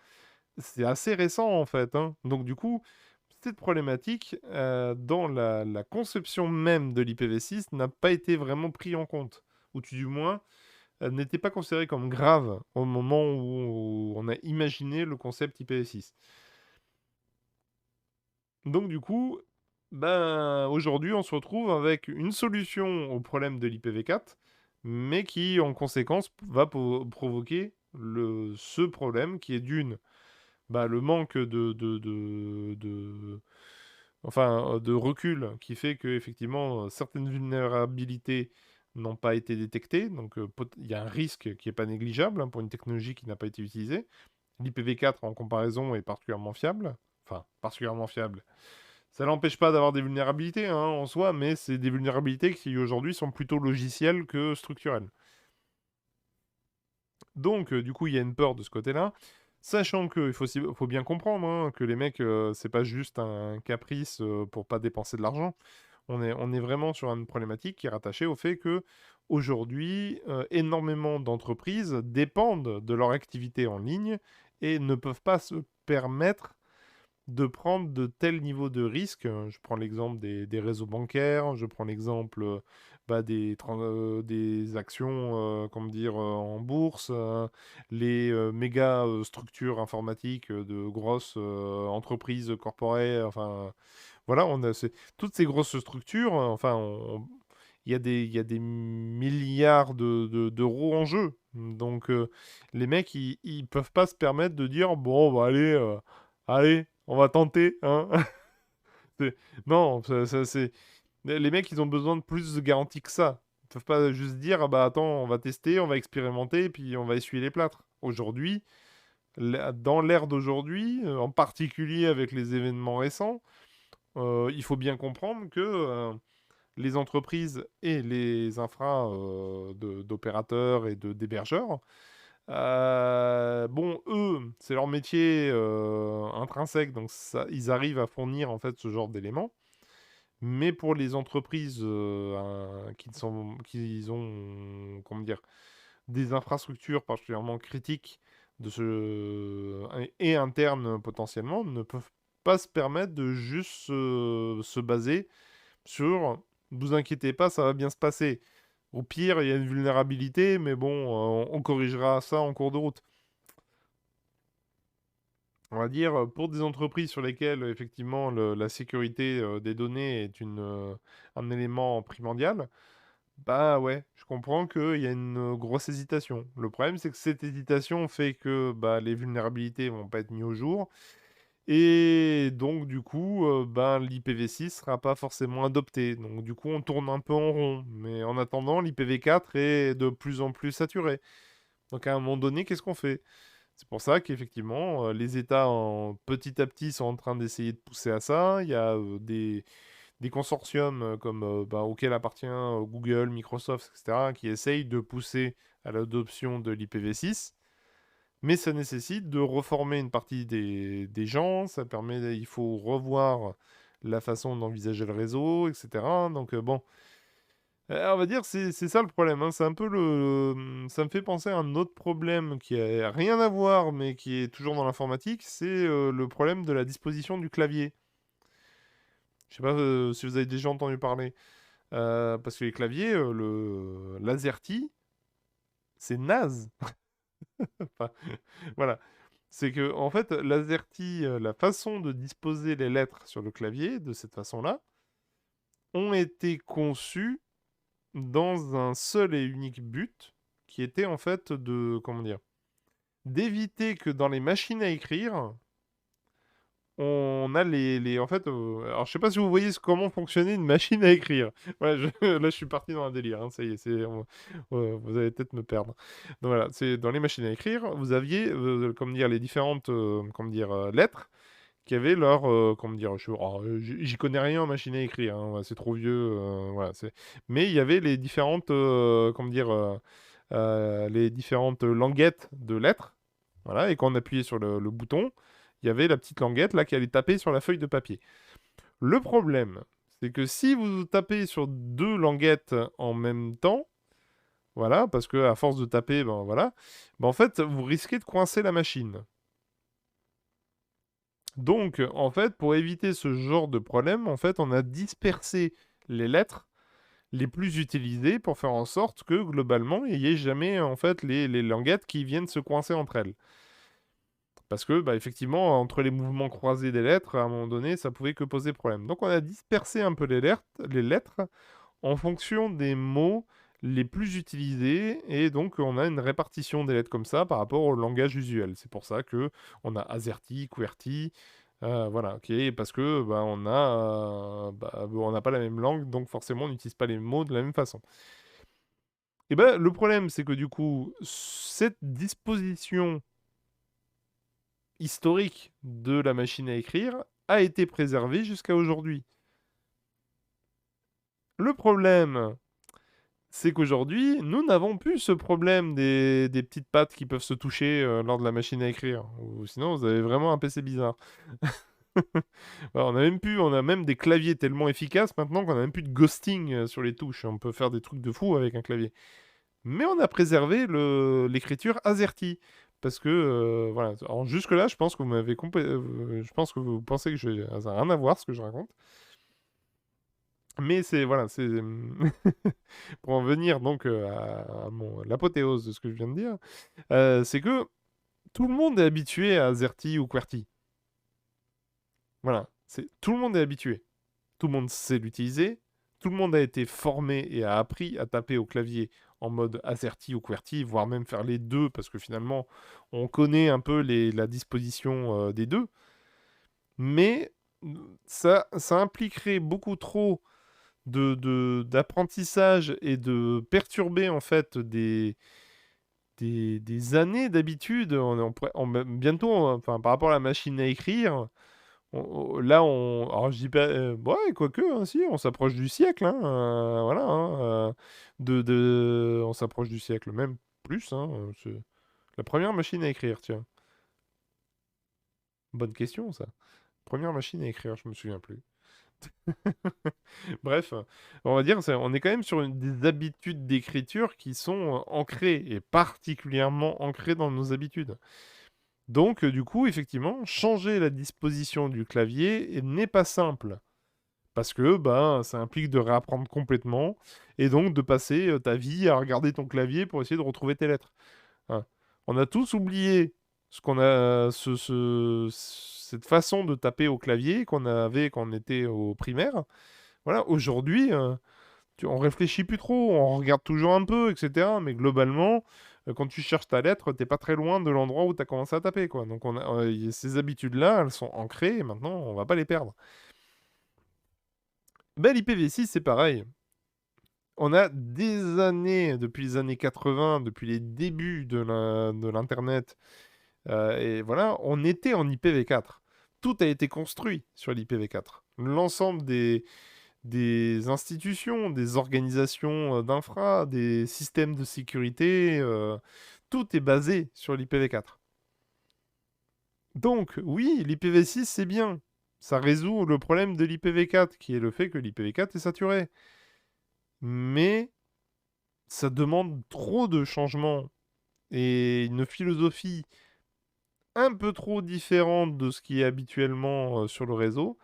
c'est assez récent en fait, hein. Donc du coup, cette problématique, dans la conception même de l'IPv6, n'a pas été vraiment pris en compte. Ou du moins, n'était pas considérée comme grave au moment où on a imaginé le concept IPv6. Donc du coup, ben, aujourd'hui, on se retrouve avec une solution au problème de l'IPv4, mais qui, en conséquence, va provoquer ce problème qui est d'une, bah, le manque de recul qui fait que effectivement certaines vulnérabilités n'ont pas été détectées. Donc il y a un risque qui n'est pas négligeable hein, pour une technologie qui n'a pas été utilisée. L'IPv4 en comparaison est particulièrement fiable. Enfin, particulièrement fiable. Ça n'empêche pas d'avoir des vulnérabilités hein, en soi, mais c'est des vulnérabilités qui aujourd'hui sont plutôt logicielles que structurelles. Donc, du coup, il y a une peur de ce côté-là. Sachant qu'il faut bien comprendre hein, que les mecs, c'est pas juste un caprice pour pas dépenser de l'argent. On est vraiment sur une problématique qui est rattachée au fait que aujourd'hui, énormément d'entreprises dépendent de leur activité en ligne et ne peuvent pas se permettre de prendre de tels niveaux de risque. Je prends l'exemple des réseaux bancaires, je prends l'exemple bah, des actions comment dire, en bourse, les méga structures informatiques de grosses entreprises corporées. Enfin, voilà, toutes ces grosses structures. Enfin, il y a des milliards d'euros en jeu. Donc, les mecs, ils peuvent pas se permettre de dire, bon, bah, allez, on va tenter, hein. C'est- Non, c'est... Les mecs, ils ont besoin de plus de garanties que ça. Ils peuvent pas juste dire, ah bah attends, on va tester, on va expérimenter, puis on va essuyer les plâtres. Aujourd'hui, dans l'ère d'aujourd'hui, en particulier avec les événements récents, il faut bien comprendre que les entreprises et les infras d'opérateurs et d'hébergeurs, bon, eux, c'est leur métier intrinsèque, donc ça, ils arrivent à fournir en fait ce genre d'éléments. Mais pour les entreprises qui ont, comment dire, des infrastructures particulièrement critiques et internes potentiellement, ne peuvent pas se permettre de juste se baser sur vous inquiétez pas, ça va bien se passer. Au pire, il y a une vulnérabilité, mais bon, on corrigera ça en cours de route. On va dire, pour des entreprises sur lesquelles, effectivement, la sécurité des données est un élément primordial, bah ouais, je comprends qu'il y a une grosse hésitation. Le problème, c'est que cette hésitation fait que bah, les vulnérabilités vont pas être mises au jour. Et donc, du coup, ben, l'IPv6 sera pas forcément adopté. Donc, du coup, on tourne un peu en rond. Mais en attendant, l'IPv4 est de plus en plus saturé. Donc, à un moment donné, qu'est-ce qu'on fait? C'est pour ça qu'effectivement, les États, petit à petit, sont en train d'essayer de pousser à ça. Il y a des consortiums comme, bah, auxquels appartient Google, Microsoft, etc., qui essayent de pousser à l'adoption de l'IPv6. Mais ça nécessite de reformer une partie des gens, il faut revoir la façon d'envisager le réseau, etc. Donc bon, on va dire c'est ça le problème, hein. C'est un peu ça me fait penser à un autre problème qui a rien à voir, mais qui est toujours dans l'informatique, c'est le problème de la disposition du clavier. Je sais pas si vous avez déjà entendu parler. Parce que les claviers, le l'AZERTY, c'est naze. Enfin, voilà. C'est que, en fait, l'AZERTY, la façon de disposer les lettres sur le clavier, de cette façon-là, ont été conçues dans un seul et unique but, qui était en fait de, comment dire, d'éviter que dans les machines à écrire, on a en fait, alors je sais pas si vous voyez comment fonctionnait une machine à écrire. Ouais, là je suis parti dans un délire, hein, ça y est, vous allez peut-être me perdre. Donc voilà, c'est dans les machines à écrire, vous aviez, comment dire, les différentes, comment dire, lettres qui avaient leur, comment dire, j'y connais rien en machine à écrire, hein, c'est trop vieux, voilà, mais il y avait les différentes, comment dire, les différentes languettes de lettres, voilà, et quand on appuyait sur le bouton, il y avait la petite languette là qui allait taper sur la feuille de papier. Le problème, c'est que si vous tapez sur deux languettes en même temps, voilà, parce que à force de taper, ben voilà, ben en fait, vous risquez de coincer la machine. Donc, en fait, pour éviter ce genre de problème, en fait, on a dispersé les lettres les plus utilisées pour faire en sorte que globalement, il n'y ait jamais en fait les languettes qui viennent se coincer entre elles. Parce que, bah, effectivement, entre les mouvements croisés des lettres, à un moment donné, ça pouvait que poser problème. Donc on a dispersé un peu les lettres en fonction des mots les plus utilisés, et donc on a une répartition des lettres comme ça par rapport au langage usuel. C'est pour ça que on a AZERTY, QWERTY, voilà, ok, parce que bah, on n'a pas la même langue, donc forcément on n'utilise pas les mots de la même façon. Et ben le problème, c'est que du coup, cette disposition historique de la machine à écrire a été préservé jusqu'à aujourd'hui. Le problème, c'est qu'aujourd'hui, nous n'avons plus ce problème des petites pattes qui peuvent se toucher lors de la machine à écrire. Ou sinon, vous avez vraiment un PC bizarre. Voilà, on a même des claviers tellement efficaces maintenant qu'on a même plus de ghosting sur les touches. On peut faire des trucs de fou avec un clavier. Mais on a préservé l'écriture AZERTY. Parce que, voilà. Alors, jusque-là, je pense que vous je pense que vous pensez que ça n'a rien à voir ce que je raconte. Mais c'est, voilà, c'est. Pour en venir donc l'apothéose de ce que je viens de dire, c'est que tout le monde est habitué à AZERTY ou QWERTY. Voilà. Tout le monde est habitué. Tout le monde sait l'utiliser. Tout le monde a été formé et a appris à taper au clavier en mode AZERTY ou QWERTY, voire même faire les deux, parce que finalement, on connaît un peu la disposition des deux. Mais ça impliquerait beaucoup trop d'apprentissage et de perturber en fait des années d'habitude. Bientôt, enfin, par rapport à la machine à écrire, là, alors je dis pas, ouais, quoique, hein, si, on s'approche du siècle, hein, voilà, hein, on s'approche du siècle, même plus, hein, c'est la première machine à écrire, tiens. Bonne question, ça. Première machine à écrire, je me souviens plus. Bref, on va dire, on est quand même sur des habitudes d'écriture qui sont ancrées, et particulièrement ancrées dans nos habitudes. Donc, du coup, effectivement, changer la disposition du clavier n'est pas simple. Parce que ben, ça implique de réapprendre complètement, et donc de passer ta vie à regarder ton clavier pour essayer de retrouver tes lettres. Hein. On a tous oublié ce qu'on a, cette façon de taper au clavier qu'on avait quand on était au primaire. Voilà, aujourd'hui, on réfléchit plus trop, on regarde toujours un peu, etc. Mais globalement, quand tu cherches ta lettre, t'es pas très loin de l'endroit où tu as commencé à taper, quoi. Donc ces habitudes-là, elles sont ancrées, et maintenant, on va pas les perdre. Ben, l'IPv6, c'est pareil. On a des années, depuis les années 80, depuis les débuts de l'Internet, et voilà, on était en IPv4. Tout a été construit sur l'IPv4. L'ensemble des institutions, des organisations d'infra, des systèmes de sécurité, tout est basé sur l'IPv4. Donc, oui, l'IPv6, c'est bien. Ça résout le problème de l'IPv4, qui est le fait que l'IPv4 est saturé. Mais ça demande trop de changements et une philosophie un peu trop différente de ce qui est habituellement sur le réseau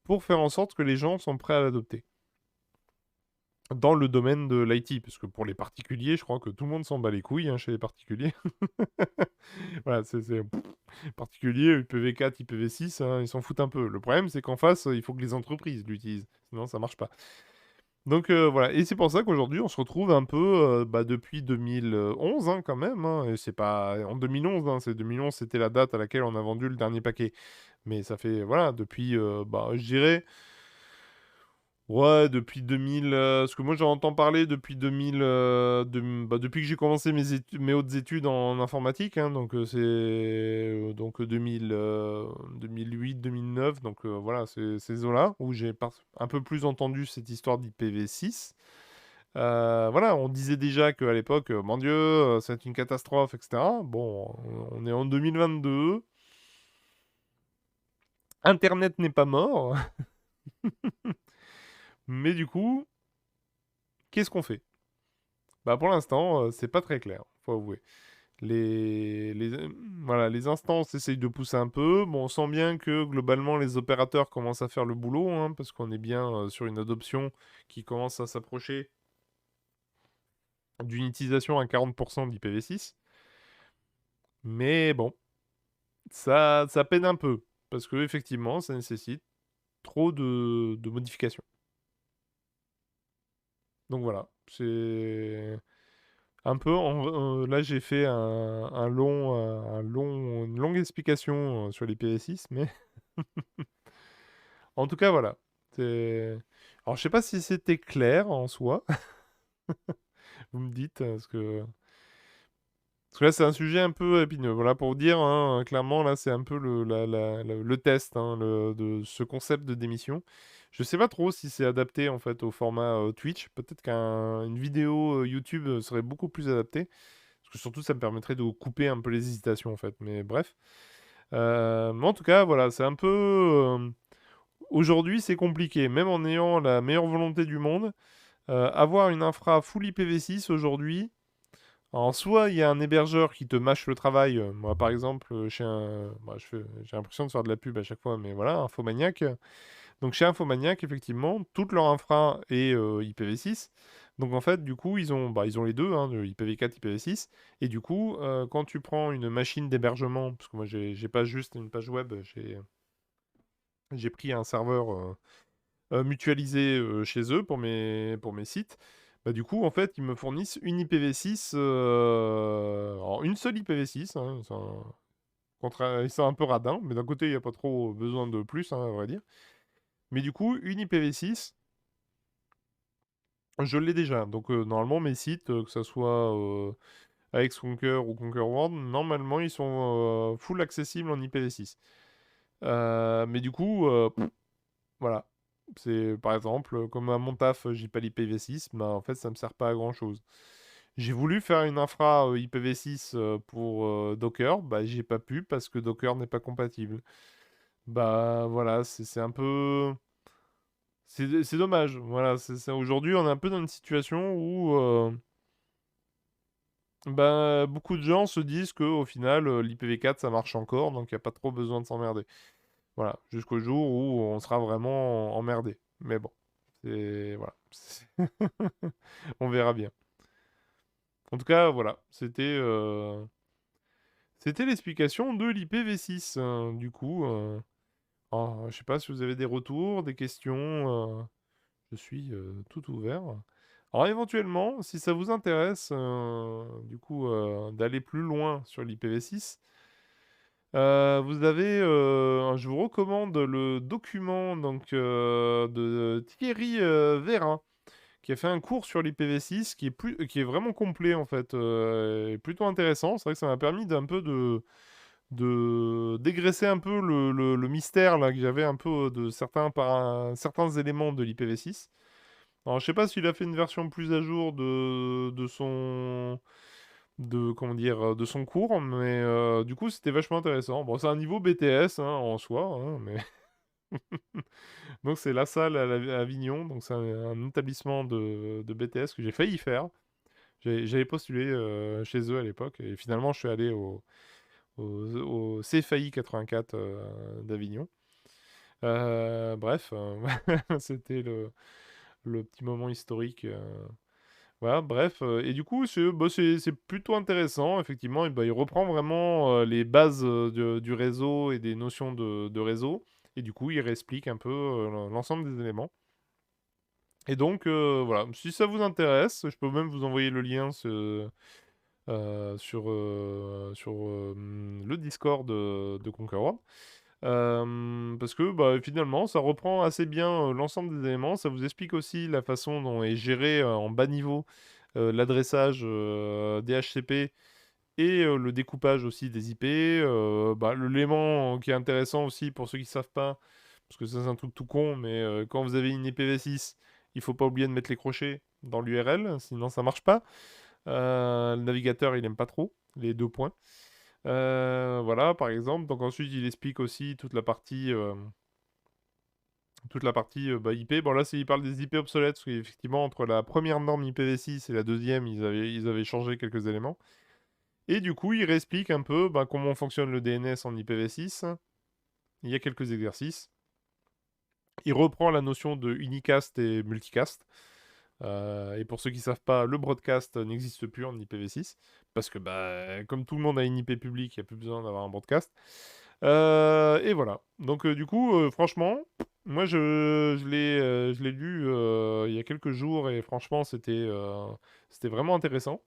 pour faire en sorte que les gens sont prêts à l'adopter. dans le domaine de l'IT, parce que pour les particuliers, je crois que tout le monde s'en bat les couilles hein, chez les particuliers. Voilà, particulier, IPv4, IPv6, hein, ils s'en foutent un peu. Le problème, c'est qu'en face, il faut que les entreprises l'utilisent, sinon ça marche pas. Donc voilà, et c'est pour ça qu'aujourd'hui, on se retrouve un peu depuis 2011 hein, quand même. Hein, et c'est pas en 2011, hein, c'est 2011, c'était la date à laquelle on a vendu le dernier paquet. Mais ça fait, voilà, depuis, je dirais, ouais, depuis 2000, parce que moi j'en entends parler depuis 2000, depuis que j'ai commencé mes hautes études en informatique, hein, donc c'est donc 2000, 2008, 2009, donc voilà, c'est ces eaux-là où j'ai un peu plus entendu cette histoire d'IPv6. Voilà, on disait déjà qu'à l'époque, mon Dieu, c'est une catastrophe, etc. Bon, on est en 2022, Internet n'est pas mort, mais du coup, qu'est-ce qu'on fait? Bah pour l'instant, c'est pas très clair, faut avouer. Voilà, les instances essayent de pousser un peu. Bon, on sent bien que globalement les opérateurs commencent à faire le boulot, hein, parce qu'on est bien sur une adoption qui commence à s'approcher d'une utilisation à 40% d'IPv6. Mais bon, ça peine un peu, parce que effectivement, ça nécessite trop de modifications. Donc voilà, c'est un peu. Là, j'ai fait une longue explication sur l'IPv6, mais en tout cas, voilà. Alors, je sais pas si c'était clair en soi. Vous me dites, parce que là, c'est un sujet un peu épineux. Voilà, pour vous dire, hein, clairement, là, c'est un peu le test hein, de ce concept de démission. Je sais pas trop si c'est adapté, en fait, au format Twitch. Peut-être qu'une vidéo YouTube serait beaucoup plus adaptée. Parce que surtout, ça me permettrait de couper un peu les hésitations, en fait. Mais bref. Mais en tout cas, voilà, c'est un peu... aujourd'hui, c'est compliqué. Même en ayant la meilleure volonté du monde, avoir une infra full IPv6 aujourd'hui, en soit il y a un hébergeur qui te mâche le travail. Moi, par exemple, j'ai l'impression de faire de la pub à chaque fois, mais voilà, Infomaniac. Donc chez Infomaniac, effectivement, toute leur infra est IPv6. Donc en fait, du coup, ils ont les deux, hein, de IPv4, IPv6. Et du coup, quand tu prends une machine d'hébergement, parce que moi, j'ai pas juste une page web, j'ai pris un serveur mutualisé chez eux pour mes sites. Bah, du coup, en fait, ils me fournissent une IPv6, alors une seule IPv6. Hein, ils sont un peu radins, mais d'un côté, il n'y a pas trop besoin de plus, hein, à vrai dire. Mais du coup, une IPv6, je l'ai déjà. Donc, normalement, mes sites, que ce soit avec Conquer ou Conquer World, normalement, ils sont full accessibles en IPv6. Mais du coup, voilà. C'est par exemple, comme à mon taf, j'ai pas l'IPv6, bah en fait ça me sert pas à grand chose. J'ai voulu faire une infra IPv6 pour Docker, bah j'ai pas pu parce que Docker n'est pas compatible. Bah voilà, c'est un peu. C'est dommage. Voilà, aujourd'hui on est un peu dans une situation où bah, beaucoup de gens se disent que au final l'IPv4 ça marche encore, donc il n'y a pas trop besoin de s'emmerder. Voilà, jusqu'au jour où on sera vraiment emmerdé. Mais bon, c'est... Voilà. On verra bien. En tout cas, voilà, c'était l'explication de l'IPv6. Du coup, je sais pas si vous avez des retours, des questions. Je suis tout ouvert. Alors éventuellement, si ça vous intéresse, du coup, d'aller plus loin sur l'IPv6, vous avez, je vous recommande le document donc, de Thierry Vérin, qui a fait un cours sur l'IPv6 qui est vraiment complet en fait, et plutôt intéressant. C'est vrai que ça m'a permis d'un peu de dégraisser un peu le mystère là, que j'avais un peu de certains éléments de l'IPv6. Alors je sais pas s'il a fait une version plus à jour comment dire, de son cours, mais du coup c'était vachement intéressant. Bon, c'est un niveau BTS hein, en soi, hein, mais donc c'est la salle à Avignon, donc c'est un établissement de BTS que j'ai failli faire. J'avais postulé chez eux à l'époque et finalement je suis allé au CFAI 84 d'Avignon. Bref, c'était le petit moment historique. Voilà, bref. Et du coup, c'est plutôt intéressant, effectivement. Et bah, il reprend vraiment les bases du réseau et des notions de réseau. Et du coup, il réexplique un peu l'ensemble des éléments. Et donc, voilà, si ça vous intéresse, je peux même vous envoyer le lien sur le Discord de Conquer World. Parce que bah, finalement, ça reprend assez bien l'ensemble des éléments. Ça vous explique aussi la façon dont est géré en bas niveau l'adressage DHCP et le découpage aussi des IP. Bah, l'élément qui est intéressant aussi pour ceux qui ne savent pas, parce que ça c'est un truc tout con, mais quand vous avez une IPv6, il faut pas oublier de mettre les crochets dans l'URL, sinon ça marche pas. Le navigateur, il aime pas trop les deux points. Voilà, par exemple. Donc ensuite, il explique aussi toute la partie bah, IP. Bon, là, il parle des IP obsolètes, parce qu'effectivement, entre la première norme IPv6 et la deuxième, ils avaient changé quelques éléments. Et du coup, il réexplique un peu bah, comment fonctionne le DNS en IPv6. Il y a quelques exercices. Il reprend la notion de unicast et multicast. Et pour ceux qui ne savent pas, le broadcast n'existe plus en IPv6. Parce que, bah, comme tout le monde a une IP publique, il n'y a plus besoin d'avoir un broadcast. Et voilà. Donc, du coup, franchement, moi, je l'ai lu il y a quelques jours et franchement, c'était vraiment intéressant.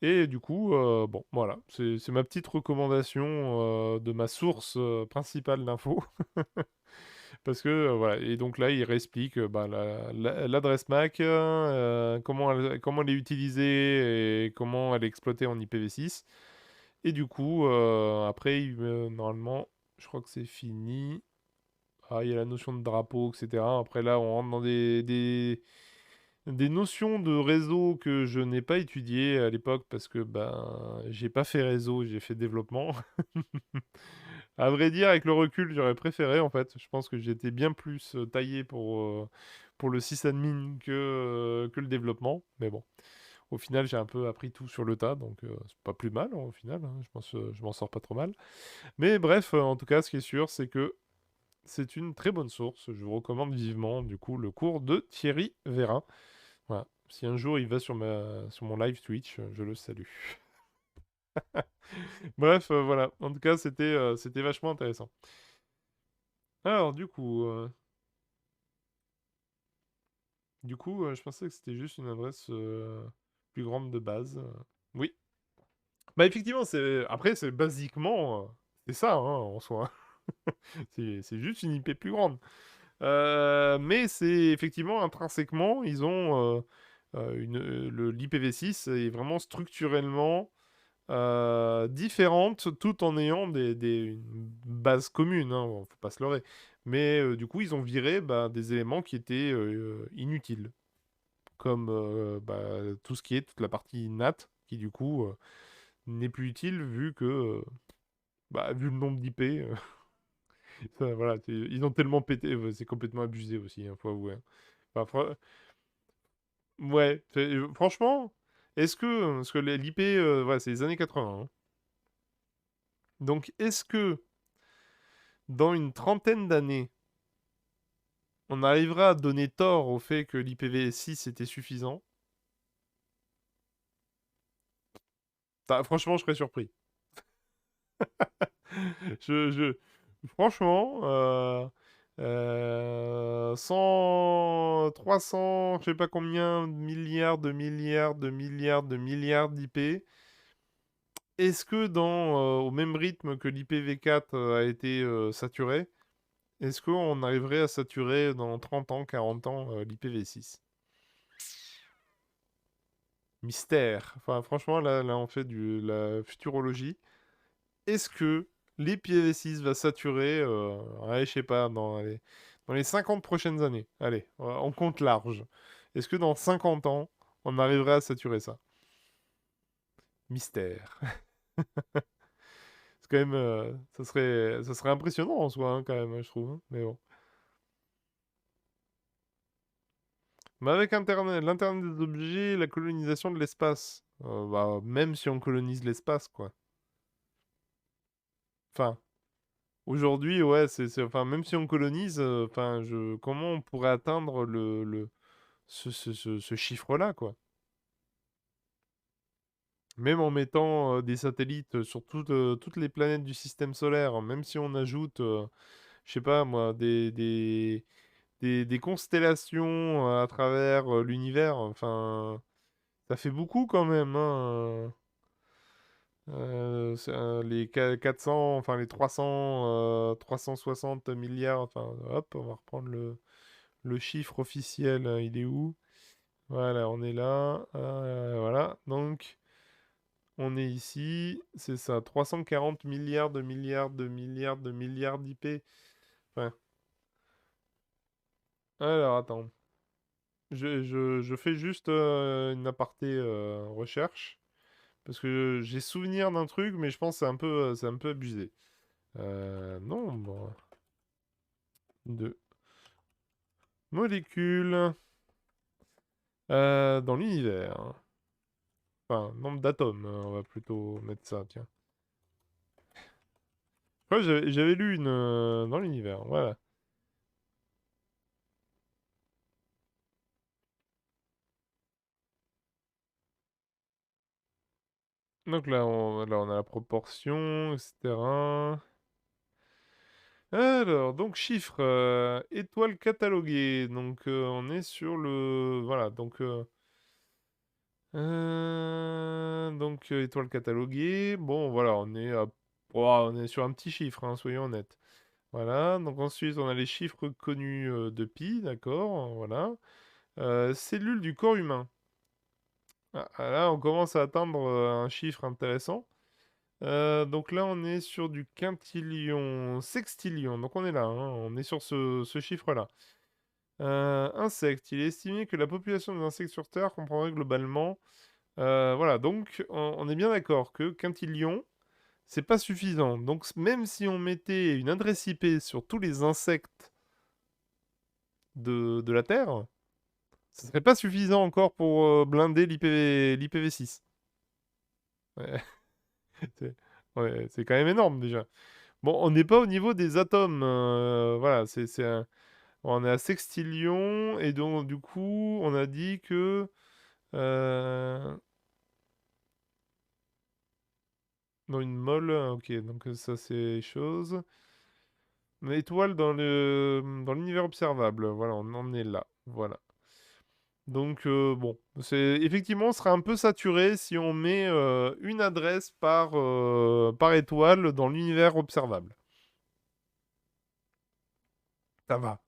Et du coup, bon, voilà, c'est ma petite recommandation de ma source principale d'infos. Parce que, voilà, et donc là, il réexplique bah, l'adresse MAC, comment elle est utilisée et comment elle est exploitée en IPv6. Et du coup, après, normalement, je crois que c'est fini. Ah, il y a la notion de drapeau, etc. Après, là, on rentre dans des notions de réseau que je n'ai pas étudiées à l'époque parce que ben, j'ai pas fait réseau, j'ai fait développement. À vrai dire, avec le recul, j'aurais préféré en fait. Je pense que j'étais bien plus taillé pour le sysadmin que le développement. Mais bon, au final, j'ai un peu appris tout sur le tas, donc c'est pas plus mal au final, hein. Je pense que je m'en sors pas trop mal. Mais bref, en tout cas, ce qui est sûr, c'est que c'est une très bonne source. Je vous recommande vivement, du coup, le cours de Thierry Vérin. Voilà. Si un jour il va sur mon live Twitch, je le salue. Bref, voilà. En tout cas, c'était vachement intéressant. Alors, du coup, je pensais que c'était juste une adresse plus grande de base. Oui. Bah, effectivement, après, c'est basiquement. C'est ça, hein, en soi. C'est juste une IP plus grande. Mais c'est effectivement, intrinsèquement, ils ont. L'IPv6 est vraiment structurellement différentes tout en ayant une base commune, hein, faut pas se leurrer. Mais du coup, ils ont viré bah, des éléments qui étaient inutiles, comme bah, tout ce qui est toute la partie NAT, qui du coup n'est plus utile vu que bah, vu le nombre d'IP, voilà, ils ont tellement pété, c'est complètement abusé aussi, faut avouer, hein. Enfin, ouais, franchement, est-ce que parce que l'IP, voilà, c'est les années 80, hein. Donc, est-ce que dans une trentaine d'années, on arrivera à donner tort au fait que l'IPv6 était suffisant? Franchement, je serais surpris. Je... Franchement, 300, je sais pas combien, milliards de milliards de milliards de milliards d'IP. Est-ce que au même rythme que l'IPv4 a été saturé, est-ce qu'on arriverait à saturer dans 30 ans, 40 ans l'IPv6? Mystère. Enfin, franchement, là, on fait la futurologie. Est-ce que l'IPv6 va saturer, ouais, je sais pas, dans les 50 prochaines années? Allez, on compte large. Est-ce que dans 50 ans, on arriverait à saturer ça? Mystère. C'est quand même, ça serait impressionnant en soi, hein, quand même, je trouve, hein. Mais bon. Mais avec Internet, l'Internet des objets, la colonisation de l'espace. Bah, même si on colonise l'espace, quoi. Enfin, aujourd'hui, ouais, enfin, même si on colonise, enfin, comment on pourrait atteindre le ce chiffre-là, quoi. Même en mettant des satellites sur toutes les planètes du système solaire, hein, même si on ajoute, je sais pas moi, des constellations à travers l'univers, enfin, ça fait beaucoup quand même, hein. Les 400, enfin les 360 milliards, enfin hop, on va reprendre le chiffre officiel, il est où? Voilà, on est là, voilà, donc on est ici, c'est ça, 340 milliards de milliards de milliards de milliards d'IP. Enfin, alors attends, je fais juste une aparté recherche, parce que j'ai souvenir d'un truc, mais je pense que c'est un peu abusé. Nombre de molécules dans l'univers. Enfin, nombre d'atomes, on va plutôt mettre ça, tiens. Ouais, j'avais lu une dans l'univers, voilà. Donc là, on a la proportion, etc. Alors, donc chiffres, étoiles cataloguées. Donc on est sur le... Voilà, étoiles cataloguées. Bon, voilà, on est sur un petit chiffre, hein, soyons honnêtes. Voilà, donc ensuite on a les chiffres connus de pi, d'accord, voilà. Cellules du corps humain. Là, on commence à atteindre un chiffre intéressant. Donc là, on est sur du quintillion, sextillion. Donc on est là, hein, on est sur ce chiffre-là. Insectes. Il est estimé que la population des insectes sur Terre comprendrait globalement. Voilà, donc on est bien d'accord que quintillion, c'est pas suffisant. Donc même si on mettait une adresse IP sur tous les insectes de la Terre, ce serait pas suffisant encore pour blinder l'IPv6. Ouais, c'est c'est quand même énorme déjà. Bon, on n'est pas au niveau des atomes. Voilà, on est à sextillion et donc du coup, on a dit que dans une mole, ok, donc ça c'est chose. Une étoile dans l'univers observable. Voilà, on en est là. Voilà. Donc bon, c'est effectivement, on sera un peu saturé si on met une adresse par étoile dans l'univers observable. Ça va.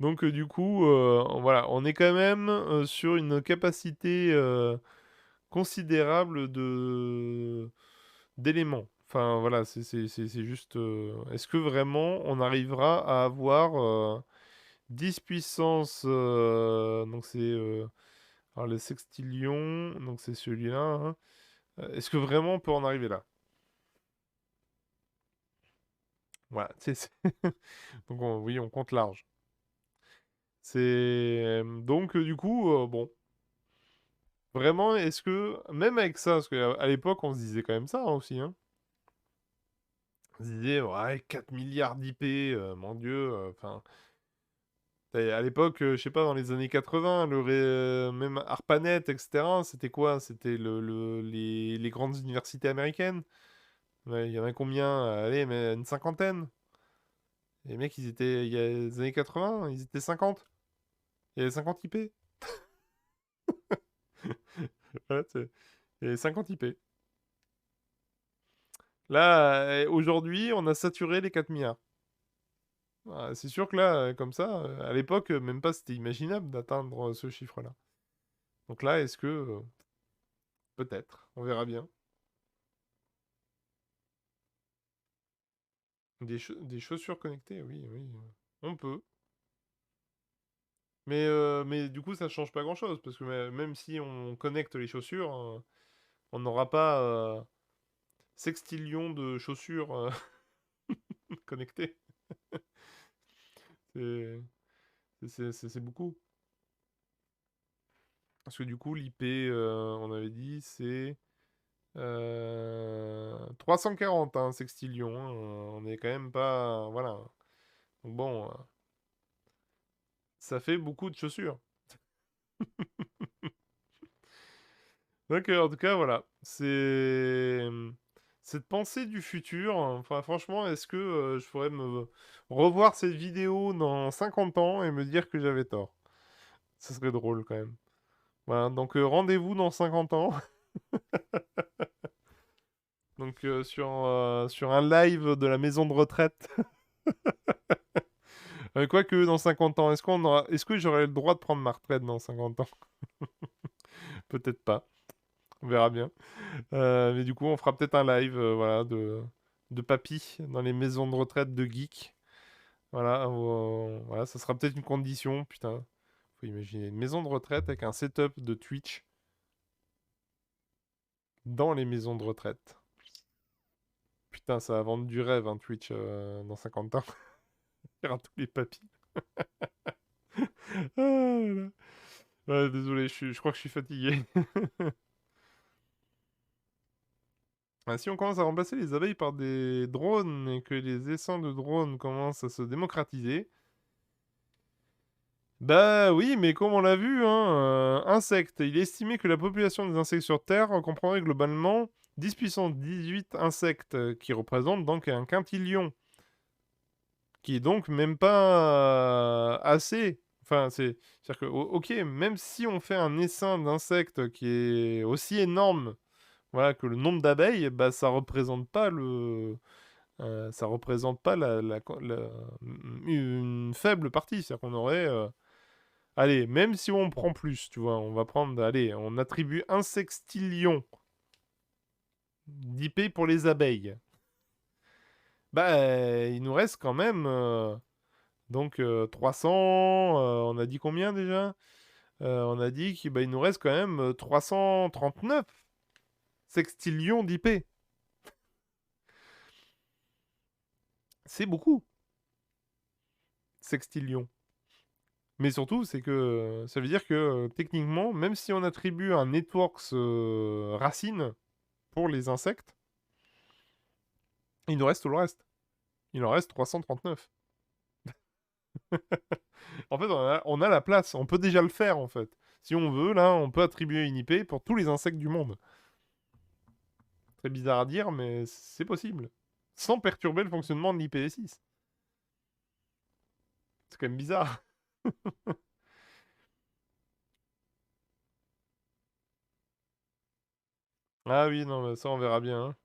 Donc du coup, voilà, on est quand même sur une capacité considérable de d'éléments. Enfin voilà, c'est juste. Est-ce que vraiment on arrivera à avoir 10 puissance donc c'est alors le sextillion, donc c'est celui-là, hein. Est-ce que vraiment on peut en arriver là? Voilà, donc oui, on compte large. C'est donc du coup bon, vraiment, est-ce que même avec ça, parce qu'à l'époque on se disait quand même ça, hein, aussi, hein. On se disait ouais 4 milliards d'IP, mon Dieu, enfin à l'époque, je sais pas, dans les années 80, même ARPANET, etc., c'était quoi? C'était les grandes universités américaines. Ouais, il y en a combien? Allez, mais une cinquantaine. Les mecs, il y a les années 80, ils étaient 50. Il y avait 50 IP. Ouais, il y avait 50 IP. Là, aujourd'hui, on a saturé les 4 milliards. C'est sûr que là, comme ça, à l'époque, même pas c'était imaginable d'atteindre ce chiffre-là. Donc là, est-ce que... peut-être, on verra bien. Des chaussures connectées, oui, oui. On peut. Mais du coup, ça change pas grand-chose, parce que même si on connecte les chaussures, on n'aura pas sextillion de chaussures connectées. C'est c'est beaucoup. Parce que du coup, l'IP, on avait dit, c'est 340, hein, sextillion, hein, on est quand même pas... Voilà. Donc bon, Ça fait beaucoup de chaussures. Donc, en tout cas, voilà. C'est cette pensée du futur. Enfin, franchement, est-ce que je pourrais me revoir cette vidéo dans 50 ans et me dire que j'avais tort? Ce serait drôle quand même. Voilà, donc rendez-vous dans 50 ans. Donc sur un live de la maison de retraite. Quoique dans 50 ans, est-ce que j'aurai le droit de prendre ma retraite dans 50 ans? Peut-être pas. On verra bien. Mais du coup, on fera peut-être un live voilà, de papy dans les maisons de retraite de geeks. Voilà, voilà, ça sera peut-être une condition. Putain, faut imaginer une maison de retraite avec un setup de Twitch dans les maisons de retraite. Putain, ça va vendre du rêve, hein, Twitch, dans 50 ans. Il y aura tous les papys. Ah là là. Ouais, désolé, je crois que je suis fatigué. Ah, si on commence à remplacer les abeilles par des drones et que les essaims de drones commencent à se démocratiser, bah oui, mais comme on l'a vu, hein, insectes. Il est estimé que la population des insectes sur Terre comprendrait globalement 10 puissance 18 insectes, qui représentent donc un quintillion, qui est donc même pas assez. Enfin, c'est-à-dire que, ok, même si on fait un essaim d'insectes qui est aussi énorme, voilà, que le nombre d'abeilles, bah ça représente pas ça représente pas une faible partie. C'est-à-dire qu'on aurait allez, même si on prend plus, tu vois, on va prendre, allez, on attribue un sextillion d'IP pour les abeilles. Bah, il nous reste quand même, donc 300, on a dit combien déjà? On a dit qu'il bah, il nous reste quand même 339 sextillions d'IP. C'est beaucoup, sextillions. Mais surtout, c'est que ça veut dire que techniquement, même si on attribue un networks racine pour les insectes, il nous reste tout le reste. Il en reste 339. En fait, on a la place. On peut déjà le faire, en fait. Si on veut, là, on peut attribuer une IP pour tous les insectes du monde. Très bizarre à dire, mais c'est possible. Sans perturber le fonctionnement de l'IPv6. C'est quand même bizarre. Ah oui, non, mais ça, on verra bien, hein.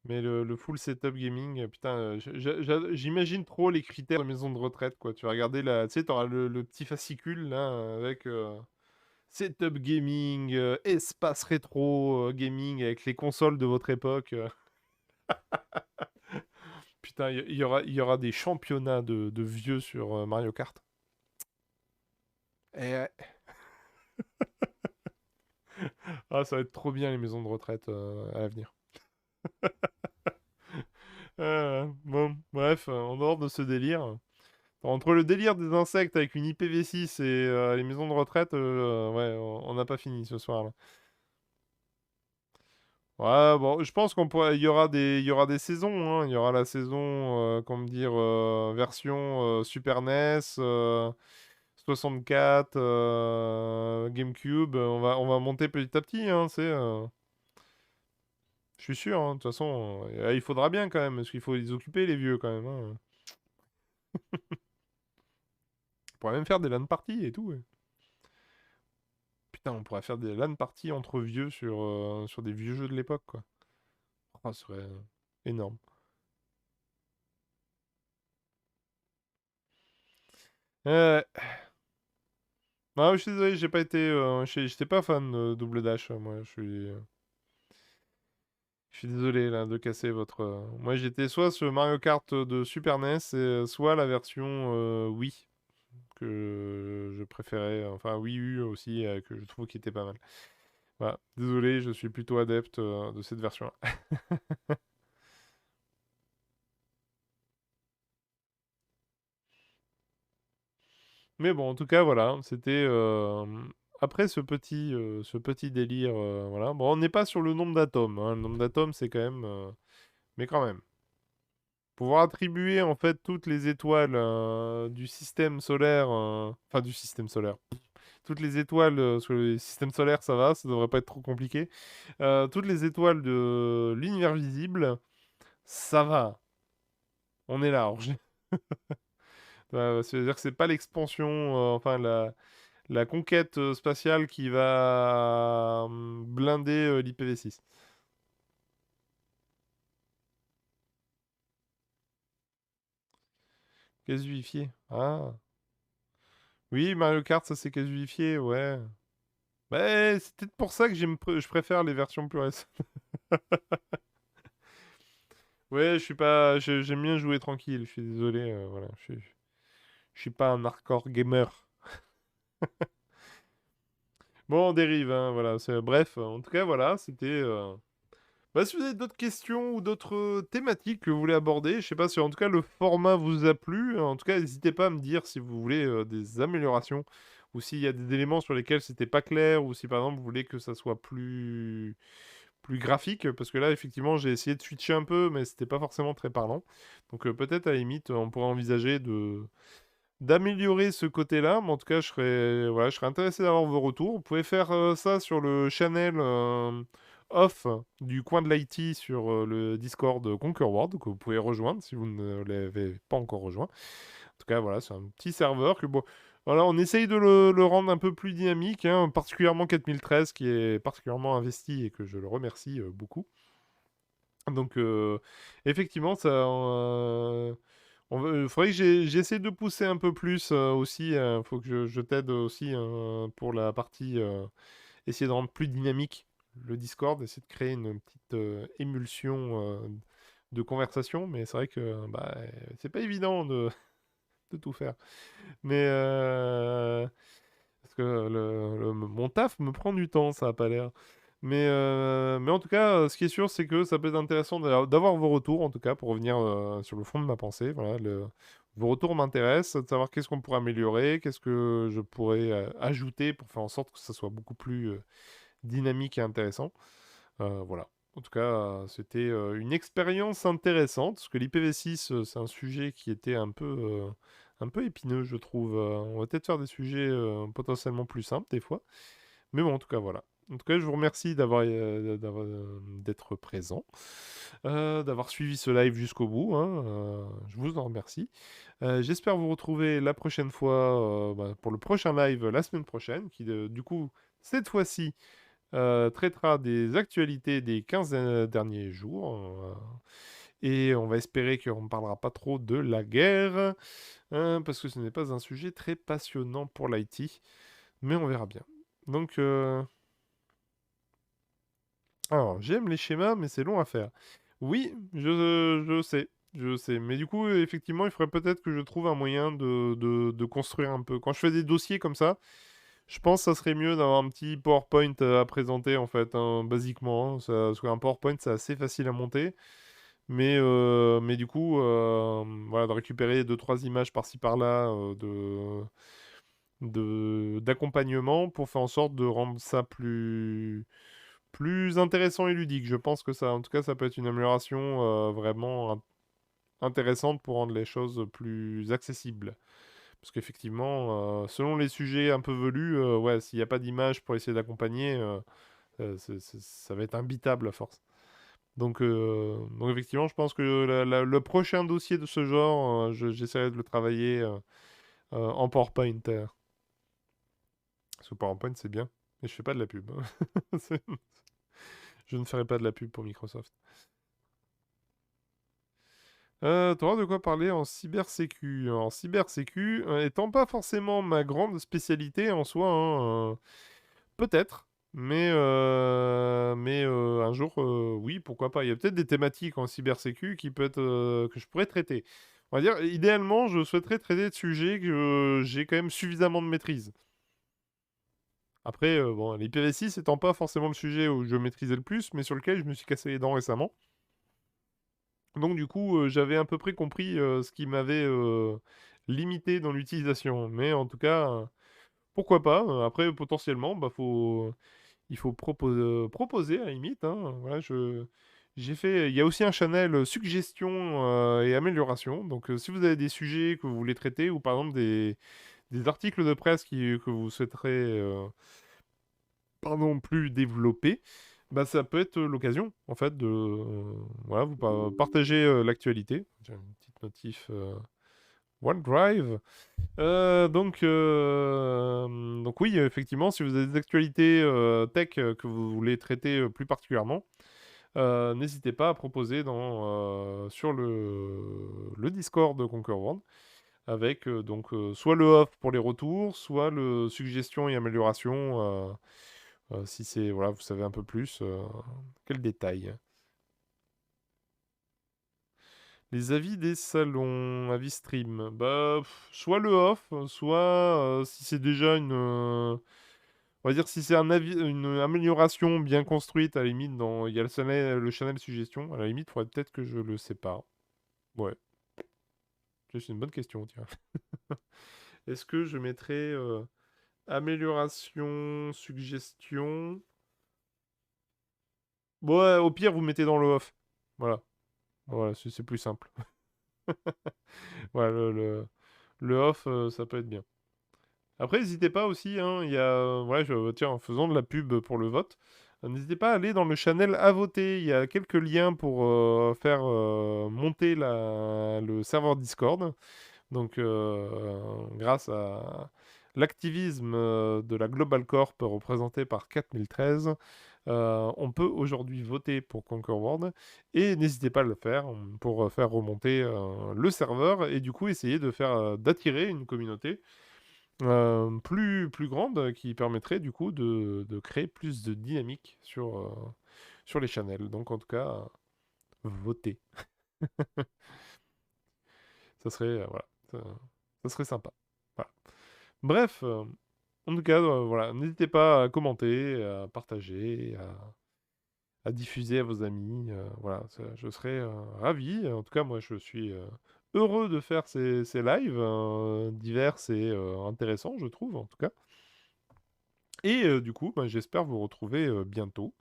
Mais le full setup gaming, putain, j'imagine trop les critères de maison de retraite, quoi. Tu vas regarder là, tu sais, t'auras le petit fascicule, là, avec setup gaming, espace rétro gaming, avec les consoles de votre époque. Putain, il y aura des championnats de vieux sur Mario Kart. Et, ah, ça va être trop bien les maisons de retraite à l'avenir. Bon, bref, en dehors de ce délire, entre le délire des insectes avec une IPv6 et les maisons de retraite, ouais, on n'a pas fini ce soir là. Ouais, bon, je pense il y aura des saisons, hein. Il y aura la saison, comment dire, version Super NES, 64, GameCube. On va monter petit à petit, hein, je suis sûr, hein. De toute façon, il faudra bien quand même, parce qu'il faut les occuper les vieux quand même, hein. On pourrait même faire des LAN parties et tout, ouais. Putain, on pourrait faire des LAN parties entre vieux sur des vieux jeux de l'époque, quoi. Oh, ce serait énorme. Euh, Non, je suis désolé, j'ai pas été. J'étais pas fan de Double Dash, moi. Je suis désolé là de casser votre. Moi, j'étais soit sur Mario Kart de Super NES, soit la version Wii que je préférais. Enfin, Wii U aussi, que je trouve qui était pas mal. Voilà. Désolé, je suis plutôt adepte de cette version-là. Mais bon, en tout cas, voilà. C'était. Après ce petit délire, voilà. Bon, on n'est pas sur le nombre d'atomes, hein. Le nombre d'atomes, c'est quand même. Mais quand même. pouvoir attribuer en fait toutes les étoiles du système solaire, enfin du système solaire, toutes les étoiles sur le système solaire, ça va, ça devrait pas être trop compliqué. Toutes les étoiles de l'univers visible, ça va, on est large. C'est-à-dire que c'est pas l'expansion, enfin la conquête spatiale qui va blinder l'IPv6. Casuifié. Ah. Oui, Mario Kart, ça c'est casuifié, ouais. Bah, c'est peut-être pour ça que je préfère les versions plus récentes. Ouais, je suis pas, j'aime bien jouer tranquille. Je suis désolé, voilà, je suis pas un hardcore gamer. Bon, on dérive, hein, voilà. Bref, en tout cas, voilà, c'était. Bah, si vous avez d'autres questions ou d'autres thématiques que vous voulez aborder, je sais pas si en tout cas le format vous a plu. En tout cas, n'hésitez pas à me dire si vous voulez des améliorations ou s'il y a des éléments sur lesquels c'était pas clair ou si par exemple vous voulez que ça soit plus graphique, parce que là, effectivement, j'ai essayé de switcher un peu, mais c'était pas forcément très parlant. Donc peut-être à la limite, on pourrait envisager de d'améliorer ce côté-là, mais en tout cas, voilà, je serais intéressé d'avoir vos retours. Vous pouvez faire ça sur le channel off du coin de l'IT sur le Discord Conquer World, que vous pouvez rejoindre si vous ne l'avez pas encore rejoint. En tout cas, voilà, c'est un petit serveur que bon. Voilà, on essaye de le rendre un peu plus dynamique, hein, particulièrement 4013 qui est particulièrement investi et que je le remercie beaucoup. Donc, effectivement, ça, faudrait que j'essaie de pousser un peu plus aussi. Il faut que je t'aide aussi pour la partie essayer de rendre plus dynamique le Discord, essayer de créer une petite émulsion de conversation. Mais c'est vrai que bah, c'est pas évident de tout faire. Mais parce que mon taf me prend du temps, ça a pas l'air. Mais en tout cas, ce qui est sûr, c'est que ça peut être intéressant d'avoir vos retours, en tout cas, pour revenir sur le fond de ma pensée. Voilà, vos retours m'intéressent, de savoir qu'est-ce qu'on pourrait améliorer, qu'est-ce que je pourrais ajouter pour faire en sorte que ça soit beaucoup plus dynamique et intéressant. Voilà. En tout cas, c'était une expérience intéressante, parce que l'IPv6, c'est un sujet qui était un peu épineux, je trouve. On va peut-être faire des sujets potentiellement plus simples des fois. Mais bon, en tout cas, voilà. En tout cas, je vous remercie d'être présent, d'avoir suivi ce live jusqu'au bout, hein, je vous en remercie. J'espère vous retrouver la prochaine fois bah, pour le prochain live la semaine prochaine, qui du coup, cette fois-ci, traitera des actualités des 15 derniers jours. Et on va espérer qu'on ne parlera pas trop de la guerre, parce que ce n'est pas un sujet très passionnant pour l'IT, mais on verra bien. Donc, alors, j'aime les schémas, mais c'est long à faire. Oui, je sais, je sais. Mais du coup, effectivement, il faudrait peut-être que je trouve un moyen de construire un peu. Quand je fais des dossiers comme ça, je pense que ça serait mieux d'avoir un petit PowerPoint à présenter, en fait, hein, basiquement, hein. Parce qu'un PowerPoint, c'est assez facile à monter. Mais du coup, voilà, de récupérer deux, trois images par-ci par-là d'accompagnement pour faire en sorte de rendre ça plus intéressant et ludique. Je pense que ça, en tout cas, ça peut être une amélioration vraiment intéressante pour rendre les choses plus accessibles. Parce qu'effectivement, selon les sujets un peu velus, ouais, s'il n'y a pas d'image pour essayer d'accompagner, ça va être imbitable à force. Donc effectivement, je pense que le prochain dossier de ce genre, j'essaierai de le travailler en PowerPoint. Parce que PowerPoint, c'est bien. Mais je fais pas de la pub, hein. Je ne ferai pas de la pub pour Microsoft. T'auras de quoi parler en cybersécu. En cybersécu, étant pas forcément ma grande spécialité en soi, hein, peut-être. Mais un jour, oui, pourquoi pas. Il y a peut-être des thématiques en cybersécu que je pourrais traiter. On va dire, idéalement, je souhaiterais traiter de sujets que j'ai quand même suffisamment de maîtrise. Après, bon, les PV6 étant pas forcément le sujet où je maîtrisais le plus, mais sur lequel je me suis cassé les dents récemment. Donc du coup, j'avais à peu près compris ce qui m'avait limité dans l'utilisation. Mais en tout cas, pourquoi pas. Après, potentiellement, bah, il faut proposer à la limite, hein. Voilà, Il y a aussi un channel suggestions et améliorations. Donc, si vous avez des sujets que vous voulez traiter, ou par exemple des articles de presse que vous souhaiterez, pardon, plus développer, bah, ça peut être l'occasion, en fait, de voilà, vous partager l'actualité. J'ai une petite notif OneDrive. Donc oui, effectivement, si vous avez des actualités tech que vous voulez traiter plus particulièrement, n'hésitez pas à proposer sur le Discord de Conquer World, avec soit le off pour les retours, soit le suggestion et amélioration, si c'est, voilà, vous savez un peu plus. Quel détail. Les avis des salons, avis stream. Bah, soit le off, soit si c'est déjà on va dire si c'est une amélioration bien construite, à la limite, il y a le channel suggestion, à la limite, il faudrait peut-être que je le sépare. Ouais, c'est une bonne question, tiens. Est-ce que je mettrais amélioration, suggestion? Bon, ouais, au pire, vous mettez dans le off. Voilà, voilà, c'est plus simple. Voilà, le off, ça peut être bien. Après, n'hésitez pas aussi, hein, il y a, ouais, tiens, en faisant de la pub pour le vote, n'hésitez pas à aller dans le channel à voter. Il y a quelques liens pour faire monter le serveur Discord. Donc, grâce à l'activisme de la Global Corp représentée par 4013, on peut aujourd'hui voter pour Conquer World. Et n'hésitez pas à le faire pour faire remonter le serveur et du coup essayer d'attirer une communauté plus grande qui permettrait du coup de créer plus de dynamique sur les channels. Donc en tout cas, votez. Ça serait, voilà, ça, ça serait sympa. Voilà. Bref, en tout cas, voilà, n'hésitez pas à commenter, à partager, à diffuser à vos amis. Voilà, je serais ravi. En tout cas, moi, je suis heureux de faire ces lives divers et intéressants, je trouve, en tout cas. Et du coup, bah, j'espère vous retrouver bientôt,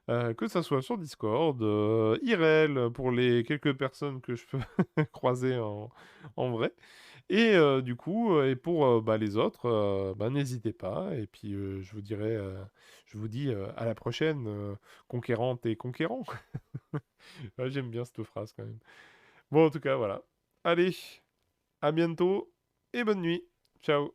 que ça soit sur Discord, IRL pour les quelques personnes que je peux croiser en vrai. Et du coup, et pour bah, les autres, bah, n'hésitez pas. Et puis je vous dis à la prochaine, conquérante et conquérant. Ouais, j'aime bien cette phrase quand même. Bon, en tout cas, voilà. Allez, à bientôt et bonne nuit. Ciao.